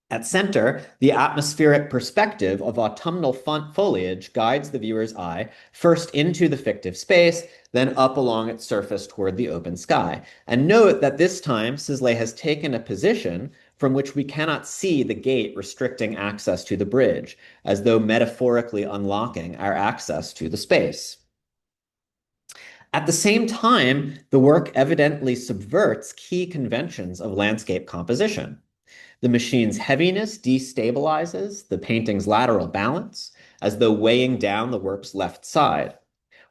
At center, the atmospheric perspective of autumnal foliage guides the viewer's eye first into the fictive space, then up along its surface toward the open sky. And note that this time, Sisley has taken a position from which we cannot see the gate restricting access to the bridge, as though metaphorically unlocking our access to the space. At the same time, the work evidently subverts key conventions of landscape composition. The machine's heaviness destabilizes the painting's lateral balance, as though weighing down the work's left side.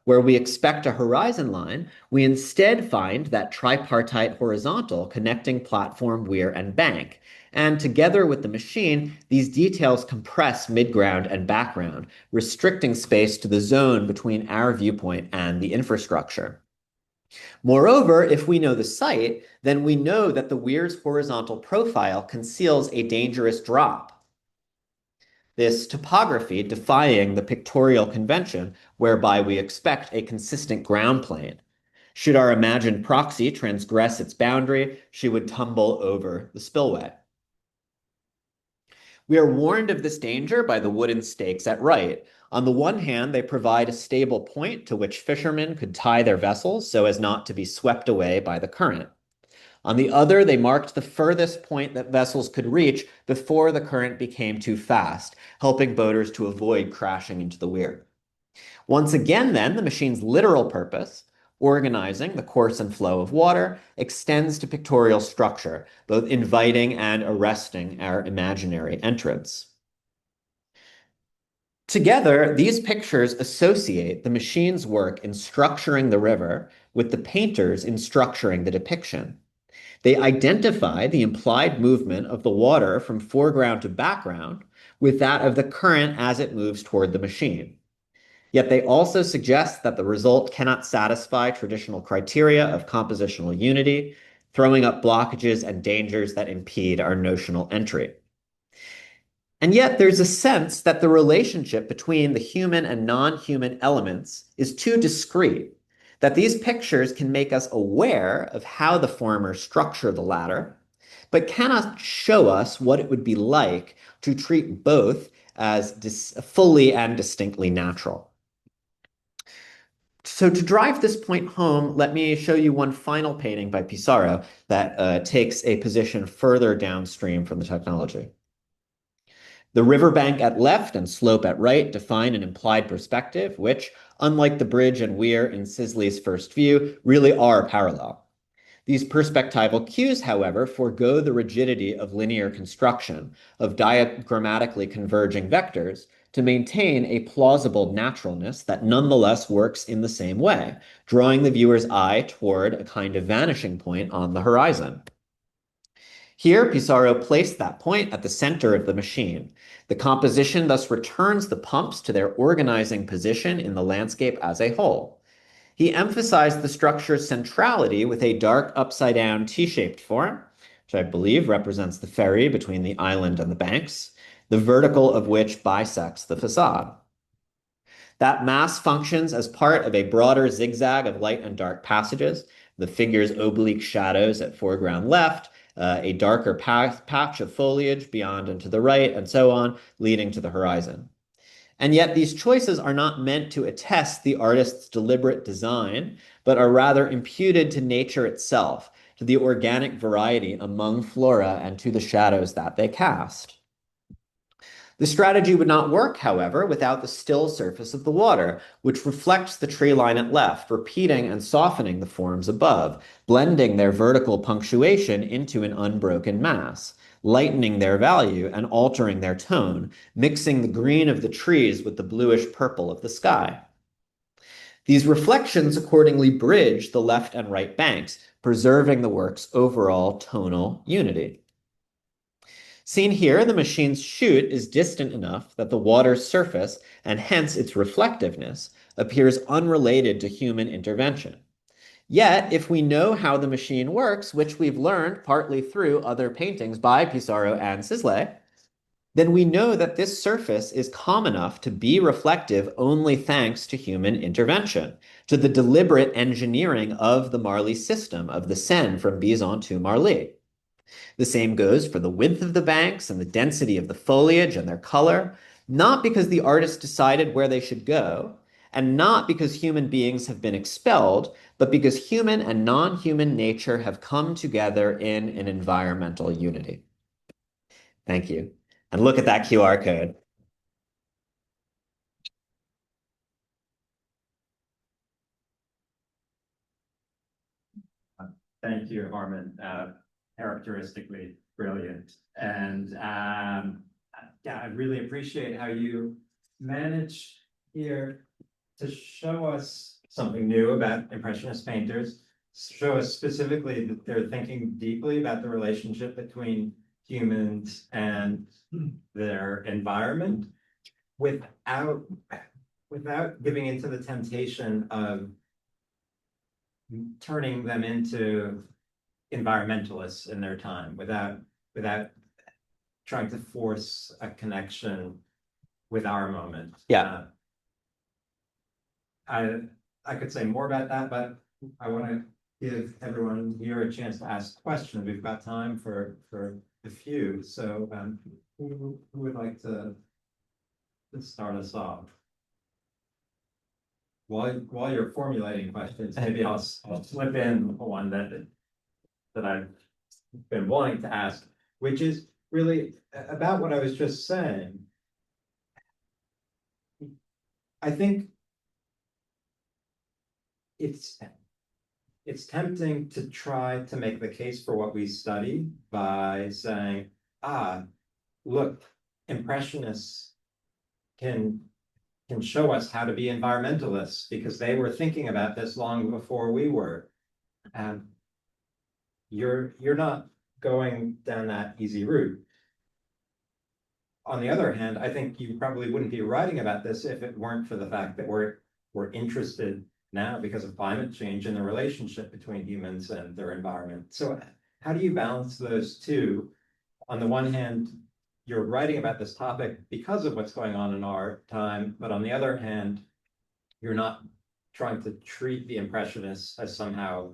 Where we expect a horizon line, we instead find that tripartite horizontal connecting platform, weir, and bank. And together with the machine, these details compress midground and background, restricting space to the zone between our viewpoint and the infrastructure. Moreover, if we know the site, then we know that the weir's horizontal profile conceals a dangerous drop. This topography defying the pictorial convention whereby we expect a consistent ground plane. Should our imagined proxy transgress its boundary, she would tumble over the spillway. We are warned of this danger by the wooden stakes at right. On the one hand, they provide a stable point to which fishermen could tie their vessels so as not to be swept away by the current. On the other, they marked the furthest point that vessels could reach before the current became too fast, helping boaters to avoid crashing into the weir. Once again, then, the machine's literal purpose, organizing the course and flow of water, extends to pictorial structure, both inviting and arresting our imaginary entrance. Together, these pictures associate the machine's work in structuring the river with the painters in structuring the depiction. They identify the implied movement of the water from foreground to background with that of the current as it moves toward the machine. Yet they also suggest that the result cannot satisfy traditional criteria of compositional unity, throwing up blockages and dangers that impede our notional entry. And yet there's a sense that the relationship between the human and non-human elements is too discrete, that these pictures can make us aware of how the former structure the latter, but cannot show us what it would be like to treat both as fully and distinctly natural. So to drive this point home, let me show you one final painting by Pissarro that takes a position further downstream from the technology. The riverbank at left and slope at right define an implied perspective, which, unlike the bridge and weir in Sisley's first view, really are parallel. These perspectival cues, however, forego the rigidity of linear construction, of diagrammatically converging vectors, to maintain a plausible naturalness that nonetheless works in the same way, drawing the viewer's eye toward a kind of vanishing point on the horizon. Here, Pissarro placed that point at the center of the machine. The composition thus returns the pumps to their organizing position in the landscape as a whole. He emphasized the structure's centrality with a dark upside-down T-shaped form, which I believe represents the ferry between the island and the banks, the vertical of which bisects the facade. That mass functions as part of a broader zigzag of light and dark passages, the figure's oblique shadows at foreground left, a darker patch of foliage beyond and to the right, and so on, leading to the horizon. And yet these choices are not meant to attest the artist's deliberate design, but are rather imputed to nature itself, to the organic variety among flora and to the shadows that they cast. The strategy would not work, however, without the still surface of the water, which reflects the tree line at left, repeating and softening the forms above, blending their vertical punctuation into an unbroken mass, lightening their value and altering their tone, mixing the green of the trees with the bluish purple of the sky. These reflections accordingly bridge the left and right banks, preserving the work's overall tonal unity. Seen here, the machine's chute is distant enough that the water's surface, and hence its reflectiveness, appears unrelated to human intervention. Yet, if we know how the machine works, which we've learned partly through other paintings by Pissarro and Sisley, then we know that this surface is calm enough to be reflective only thanks to human intervention, to the deliberate engineering of the Marly system of the Seine from Bison to Marly. The same goes for the width of the banks and the density of the foliage and their color, not because the artist decided where they should go, and not because human beings have been expelled, but because human and non-human nature have come together in an environmental unity. Thank you. And look at that QR code. Thank you, Harmon. Characteristically brilliant. And yeah, I really appreciate how you manage here to show us something new about Impressionist painters, show us specifically that they're thinking deeply about the relationship between humans and their environment without giving into the temptation of turning them into environmentalists in their time, without trying to force a connection with our moment. Yeah. I could say more about that, but I want to give everyone here a chance to ask questions. We've got time for a few. So who would like to start us off? While you're formulating questions, maybe I'll slip in one that that I've been wanting to ask, which is really about what I was just saying. I think it's it's tempting to try to make the case for what we study by saying, ah, look, impressionists can can show us how to be environmentalists because they were thinking about this long before we were. And you're not going down that easy route. On the other hand, I think you probably wouldn't be writing about this if it weren't for the fact that we're interested now because of climate change and the relationship between humans and their environment. So how do you balance those two? On the one hand, you're writing about this topic because of what's going on in our time, but on the other hand, you're not trying to treat the Impressionists as somehow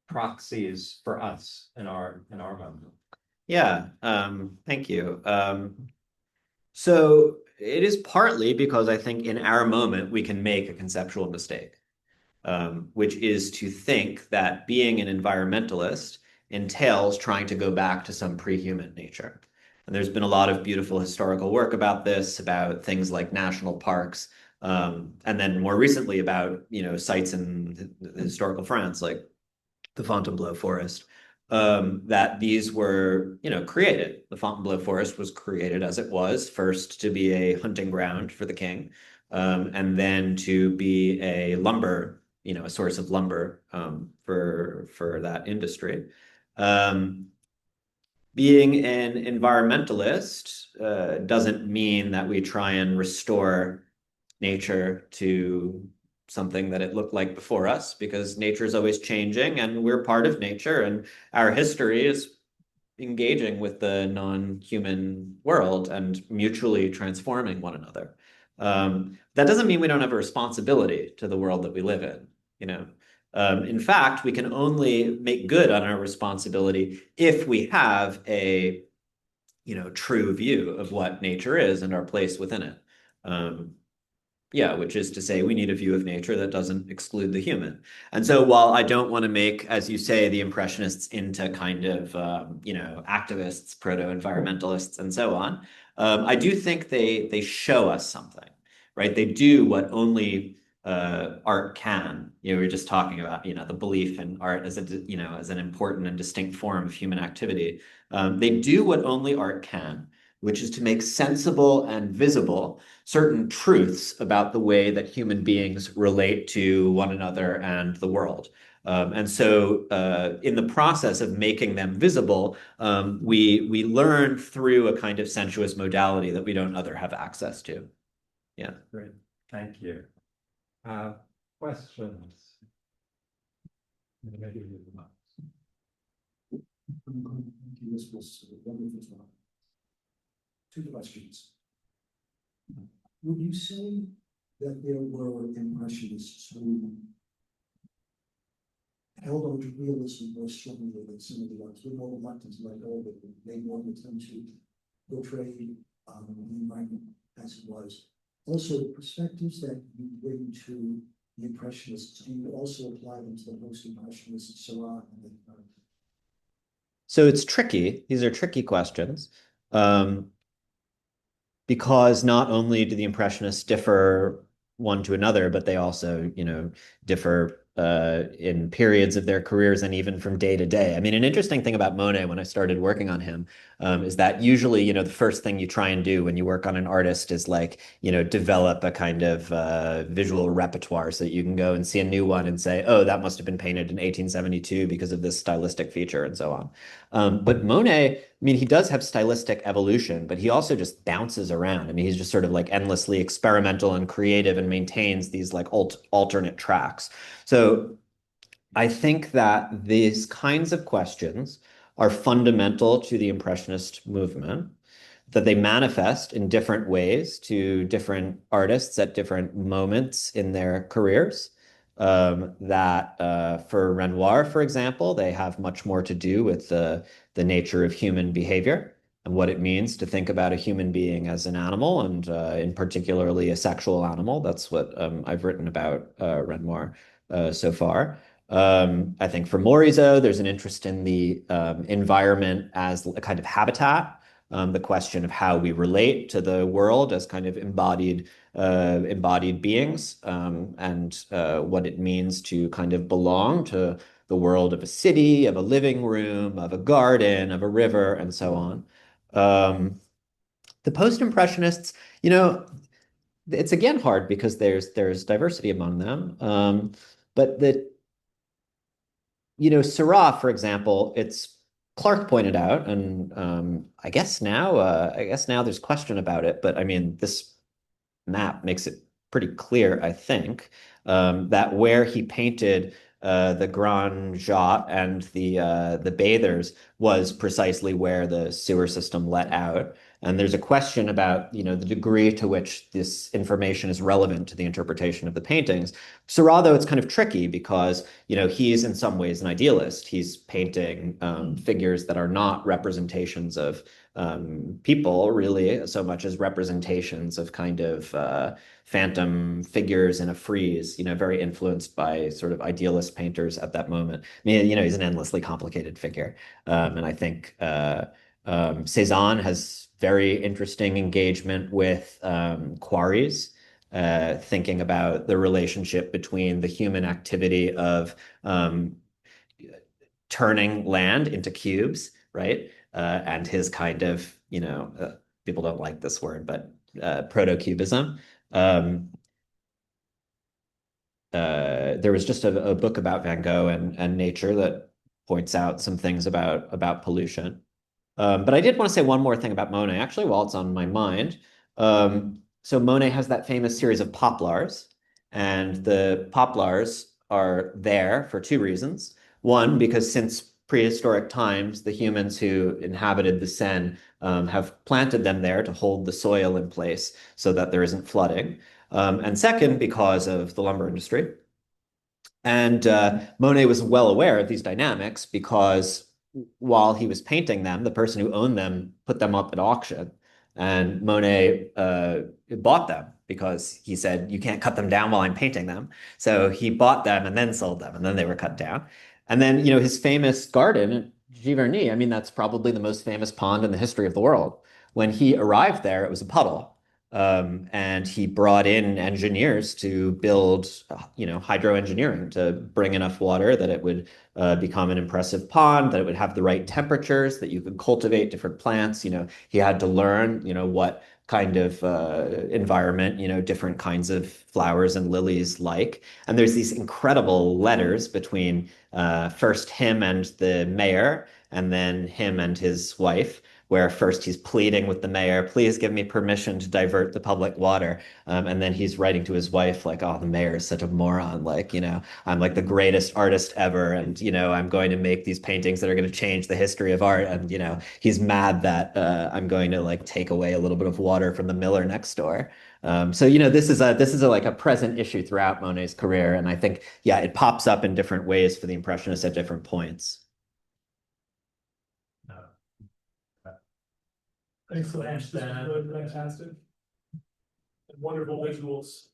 proxies for us in our moment. Yeah, thank you. So it is partly because I think in our moment we can make a conceptual mistake, which is to think that being an environmentalist entails trying to go back to some pre-human nature. And there's been a lot of beautiful historical work about this, about things like national parks, and then more recently about, sites in historical France, like the Fontainebleau Forest, that these were, created. The Fontainebleau Forest was created as it was, first to be a hunting ground for the king, and then to be a lumber, a source of lumber for that industry. Being an environmentalist doesn't mean that we try and restore nature to something that it looked like before us, because nature is always changing and we're part of nature, and our history is engaging with the non-human world and mutually transforming one another. That doesn't mean we don't have a responsibility to the world that we live in. In fact, we can only make good on our responsibility if we have a, true view of what nature is and our place within it. Yeah, which is to say we need a view of nature that doesn't exclude the human. And so while I don't want to make, as you say, the Impressionists into kind of, activists, proto-environmentalists, and so on, I do think they show us something, right? They do what only art can. We were just talking about, the belief in art as as an important and distinct form of human activity. They do what only art can, which is to make sensible and visible certain truths about the way that human beings relate to one another and the world. And so in the process of making them visible, we learn through a kind of sensuous modality that we don't other have access to. Yeah. Great. Thank you. Questions? This was a wonderful talk. Two questions. Would you say that there were Impressionists who held on to realism more strongly than some of the others, were more reluctant to let go of it? They wanted to portray the environment as it was. Also, the perspectives that you bring to the Impressionists, do you also apply them to the post-Impressionists, Seurat and the So it's tricky. These are tricky questions. Because not only do the Impressionists differ one to another, but they also, differ in periods of their careers and even from day to day. I mean, an interesting thing about Monet when I started working on him is that usually, the first thing you try and do when you work on an artist is like, develop a kind of visual repertoire so that you can go and see a new one and say, oh, that must have been painted in 1872 because of this stylistic feature and so on. But Monet, I mean, he does have stylistic evolution, but he also just bounces around. I mean, he's just sort of like endlessly experimental and creative and maintains these like alternate tracks. So I think that these kinds of questions are fundamental to the Impressionist movement, that they manifest in different ways to different artists at different moments in their careers. That for Renoir, for example, they have much more to do with the nature of human behavior and what it means to think about a human being as an animal, and in particularly a sexual animal. That's what I've written about Renoir so far. I think for Morisot, there's an interest in the environment as a kind of habitat, the question of how we relate to the world as kind of embodied beings, and what it means to kind of belong to the world of a city, of a living room, of a garden, of a river, and so on. The post-impressionists, it's again hard because there's diversity among them. But Seurat, for example, it's Clark pointed out, and I guess now there's question about it, but I mean this map makes it pretty clear, I think, that where he painted the Grand Jatte and the bathers was precisely where the sewer system let out. And there's a question about, the degree to which this information is relevant to the interpretation of the paintings. Seurat, though, it's kind of tricky because, he's in some ways an idealist. He's painting figures that are not representations of people, really, so much as representations of kind of phantom figures in a frieze, very influenced by sort of idealist painters at that moment. I mean, he's an endlessly complicated figure. And I think Cézanne has very interesting engagement with quarries, thinking about the relationship between the human activity of turning land into cubes, right? And his kind of, people don't like this word, but proto-cubism. There was just a book about Van Gogh and nature that points out some things about pollution. But I did want to say one more thing about Monet, actually, while it's on my mind. So Monet has that famous series of poplars, and the poplars are there for two reasons. One, because since prehistoric times, the humans who inhabited the Seine have planted them there to hold the soil in place so that there isn't flooding. And second, because of the lumber industry. And Monet was well aware of these dynamics because while he was painting them, the person who owned them put them up at auction. And Monet bought them because he said, you can't cut them down while I'm painting them. So he bought them and then sold them, and then they were cut down. And then, his famous garden at Giverny, I mean, that's probably the most famous pond in the history of the world. When he arrived there, it was a puddle. And he brought in engineers to build, hydroengineering to bring enough water that it would become an impressive pond, that it would have the right temperatures, that you could cultivate different plants. He had to learn, what kind of environment, different kinds of flowers and lilies like. And there's these incredible letters between first him and the mayor, and then him and his wife, where first he's pleading with the mayor, please give me permission to divert the public water. And then he's writing to his wife like, oh, the mayor is such a moron. Like, I'm like the greatest artist ever. And, I'm going to make these paintings that are going to change the history of art. And, he's mad that I'm going to like take away a little bit of water from the miller next door. So, this is like a present issue throughout Monet's career. And I think, yeah, it pops up in different ways for the Impressionists at different points. Thanks so much. Fantastic. Wonderful visuals.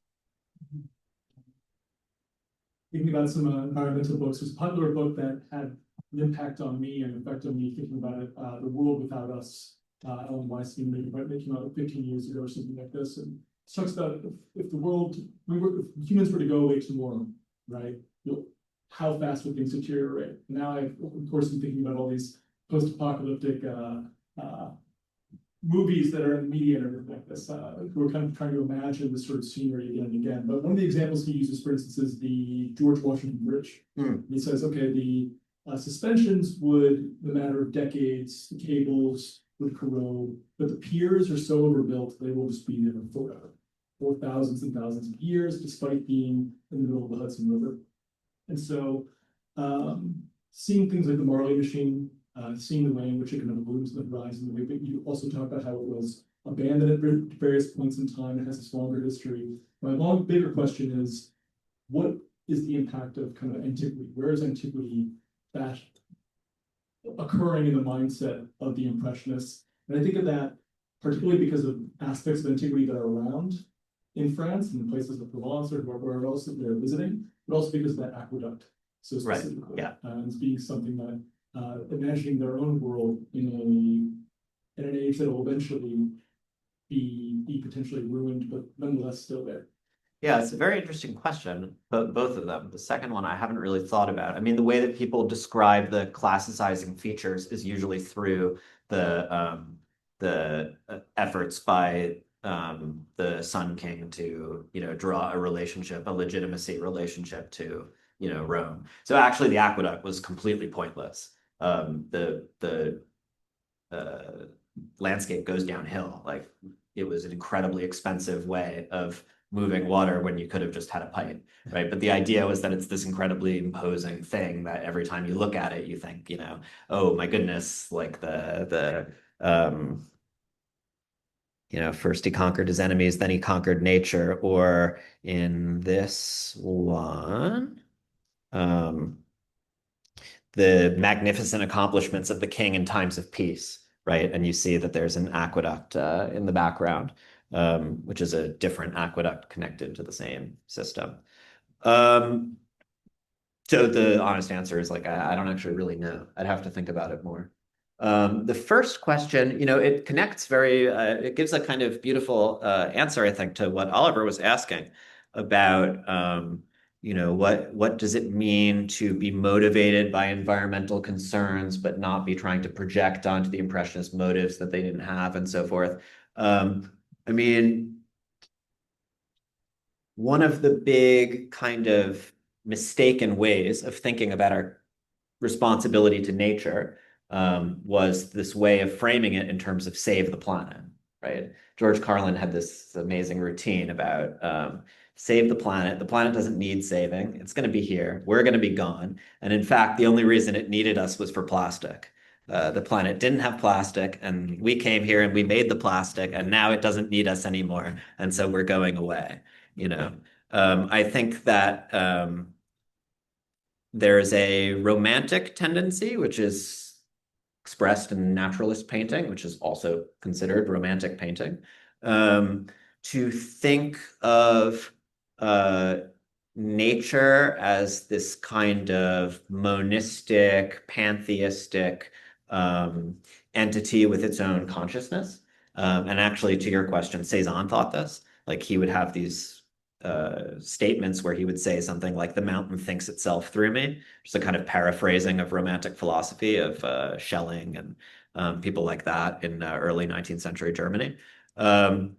Thinking about some environmental books, there's a popular book that had an impact on me and effect on me thinking about it, The World Without Us, Ellen Weinstein came out 15 years ago or something like this. And it talks about if if humans were to go away tomorrow, right? How fast would things deteriorate? Now of course, I'm thinking about all these post-apocalyptic movies that are in the media and everything like this. We're kind of trying to imagine this sort of scenery again and again. But one of the examples he uses, for instance, is the George Washington Bridge. He says, okay, the suspensions would, in a matter of decades, the cables would corrode, but the piers are so overbuilt, they will just be there forever, for thousands and thousands of years, despite being in the middle of the Hudson River. And so seeing things like the Marley machine, seeing the way in which it kind of blooms in the horizon, the way that you also talk about how it was abandoned at various points in time, it has this longer history. My bigger question is, what is the impact of kind of antiquity? Where is antiquity that occurring in the mindset of the Impressionists? And I think of that particularly because of aspects of antiquity that are around in France and places like Provence or wherever else that they're visiting, but also because of that aqueduct. so Right, specifically. yeah. As being something that, imagining their own world in an age that will eventually be potentially ruined, but nonetheless still there. Yeah, it's a very interesting question, both of them. The second one I haven't really thought about. I mean, the way that people describe the classicizing features is usually through the efforts by the Sun King to, draw a relationship, a legitimacy relationship to, Rome. So actually, the aqueduct was completely pointless. The landscape goes downhill. Like, it was an incredibly expensive way of moving water when you could have just had a pipe, right? But the idea was that it's this incredibly imposing thing that every time you look at it, you think, oh my goodness, like first he conquered his enemies, then he conquered nature, or in this one, the magnificent accomplishments of the king in times of peace, right? And you see that there's an aqueduct in the background, which is a different aqueduct connected to the same system. So the honest answer is like, I don't actually really know. I'd have to think about it more. The first question, it connects it gives a kind of beautiful answer, I think, to what Oliver was asking about, what does it mean to be motivated by environmental concerns, but not be trying to project onto the Impressionist motives that they didn't have and so forth. I mean, one of the big kind of mistaken ways of thinking about our responsibility to nature was this way of framing it in terms of save the planet, right? George Carlin had this amazing routine about save the planet. The planet doesn't need saving. It's going to be here. We're going to be gone. And in fact, the only reason it needed us was for plastic. The planet didn't have plastic, and we came here and we made the plastic, and now it doesn't need us anymore. And so we're going away, I think that there's a romantic tendency, which is expressed in naturalist painting, which is also considered romantic painting, to think of nature as this kind of monistic, pantheistic entity with its own consciousness. And actually, to your question, Cézanne thought this. Like, he would have these statements where he would say something like, the mountain thinks itself through me, just a kind of paraphrasing of romantic philosophy of Schelling and people like that in early 19th century Germany. And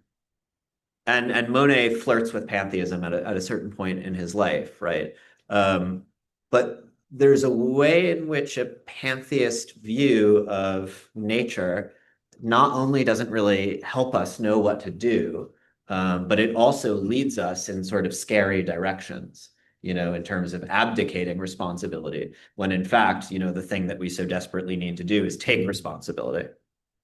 Monet flirts with pantheism at a certain point in his life, right? But there's a way in which a pantheist view of nature not only doesn't really help us know what to do, but it also leads us in sort of scary directions, in terms of abdicating responsibility, when in fact, the thing that we so desperately need to do is take responsibility.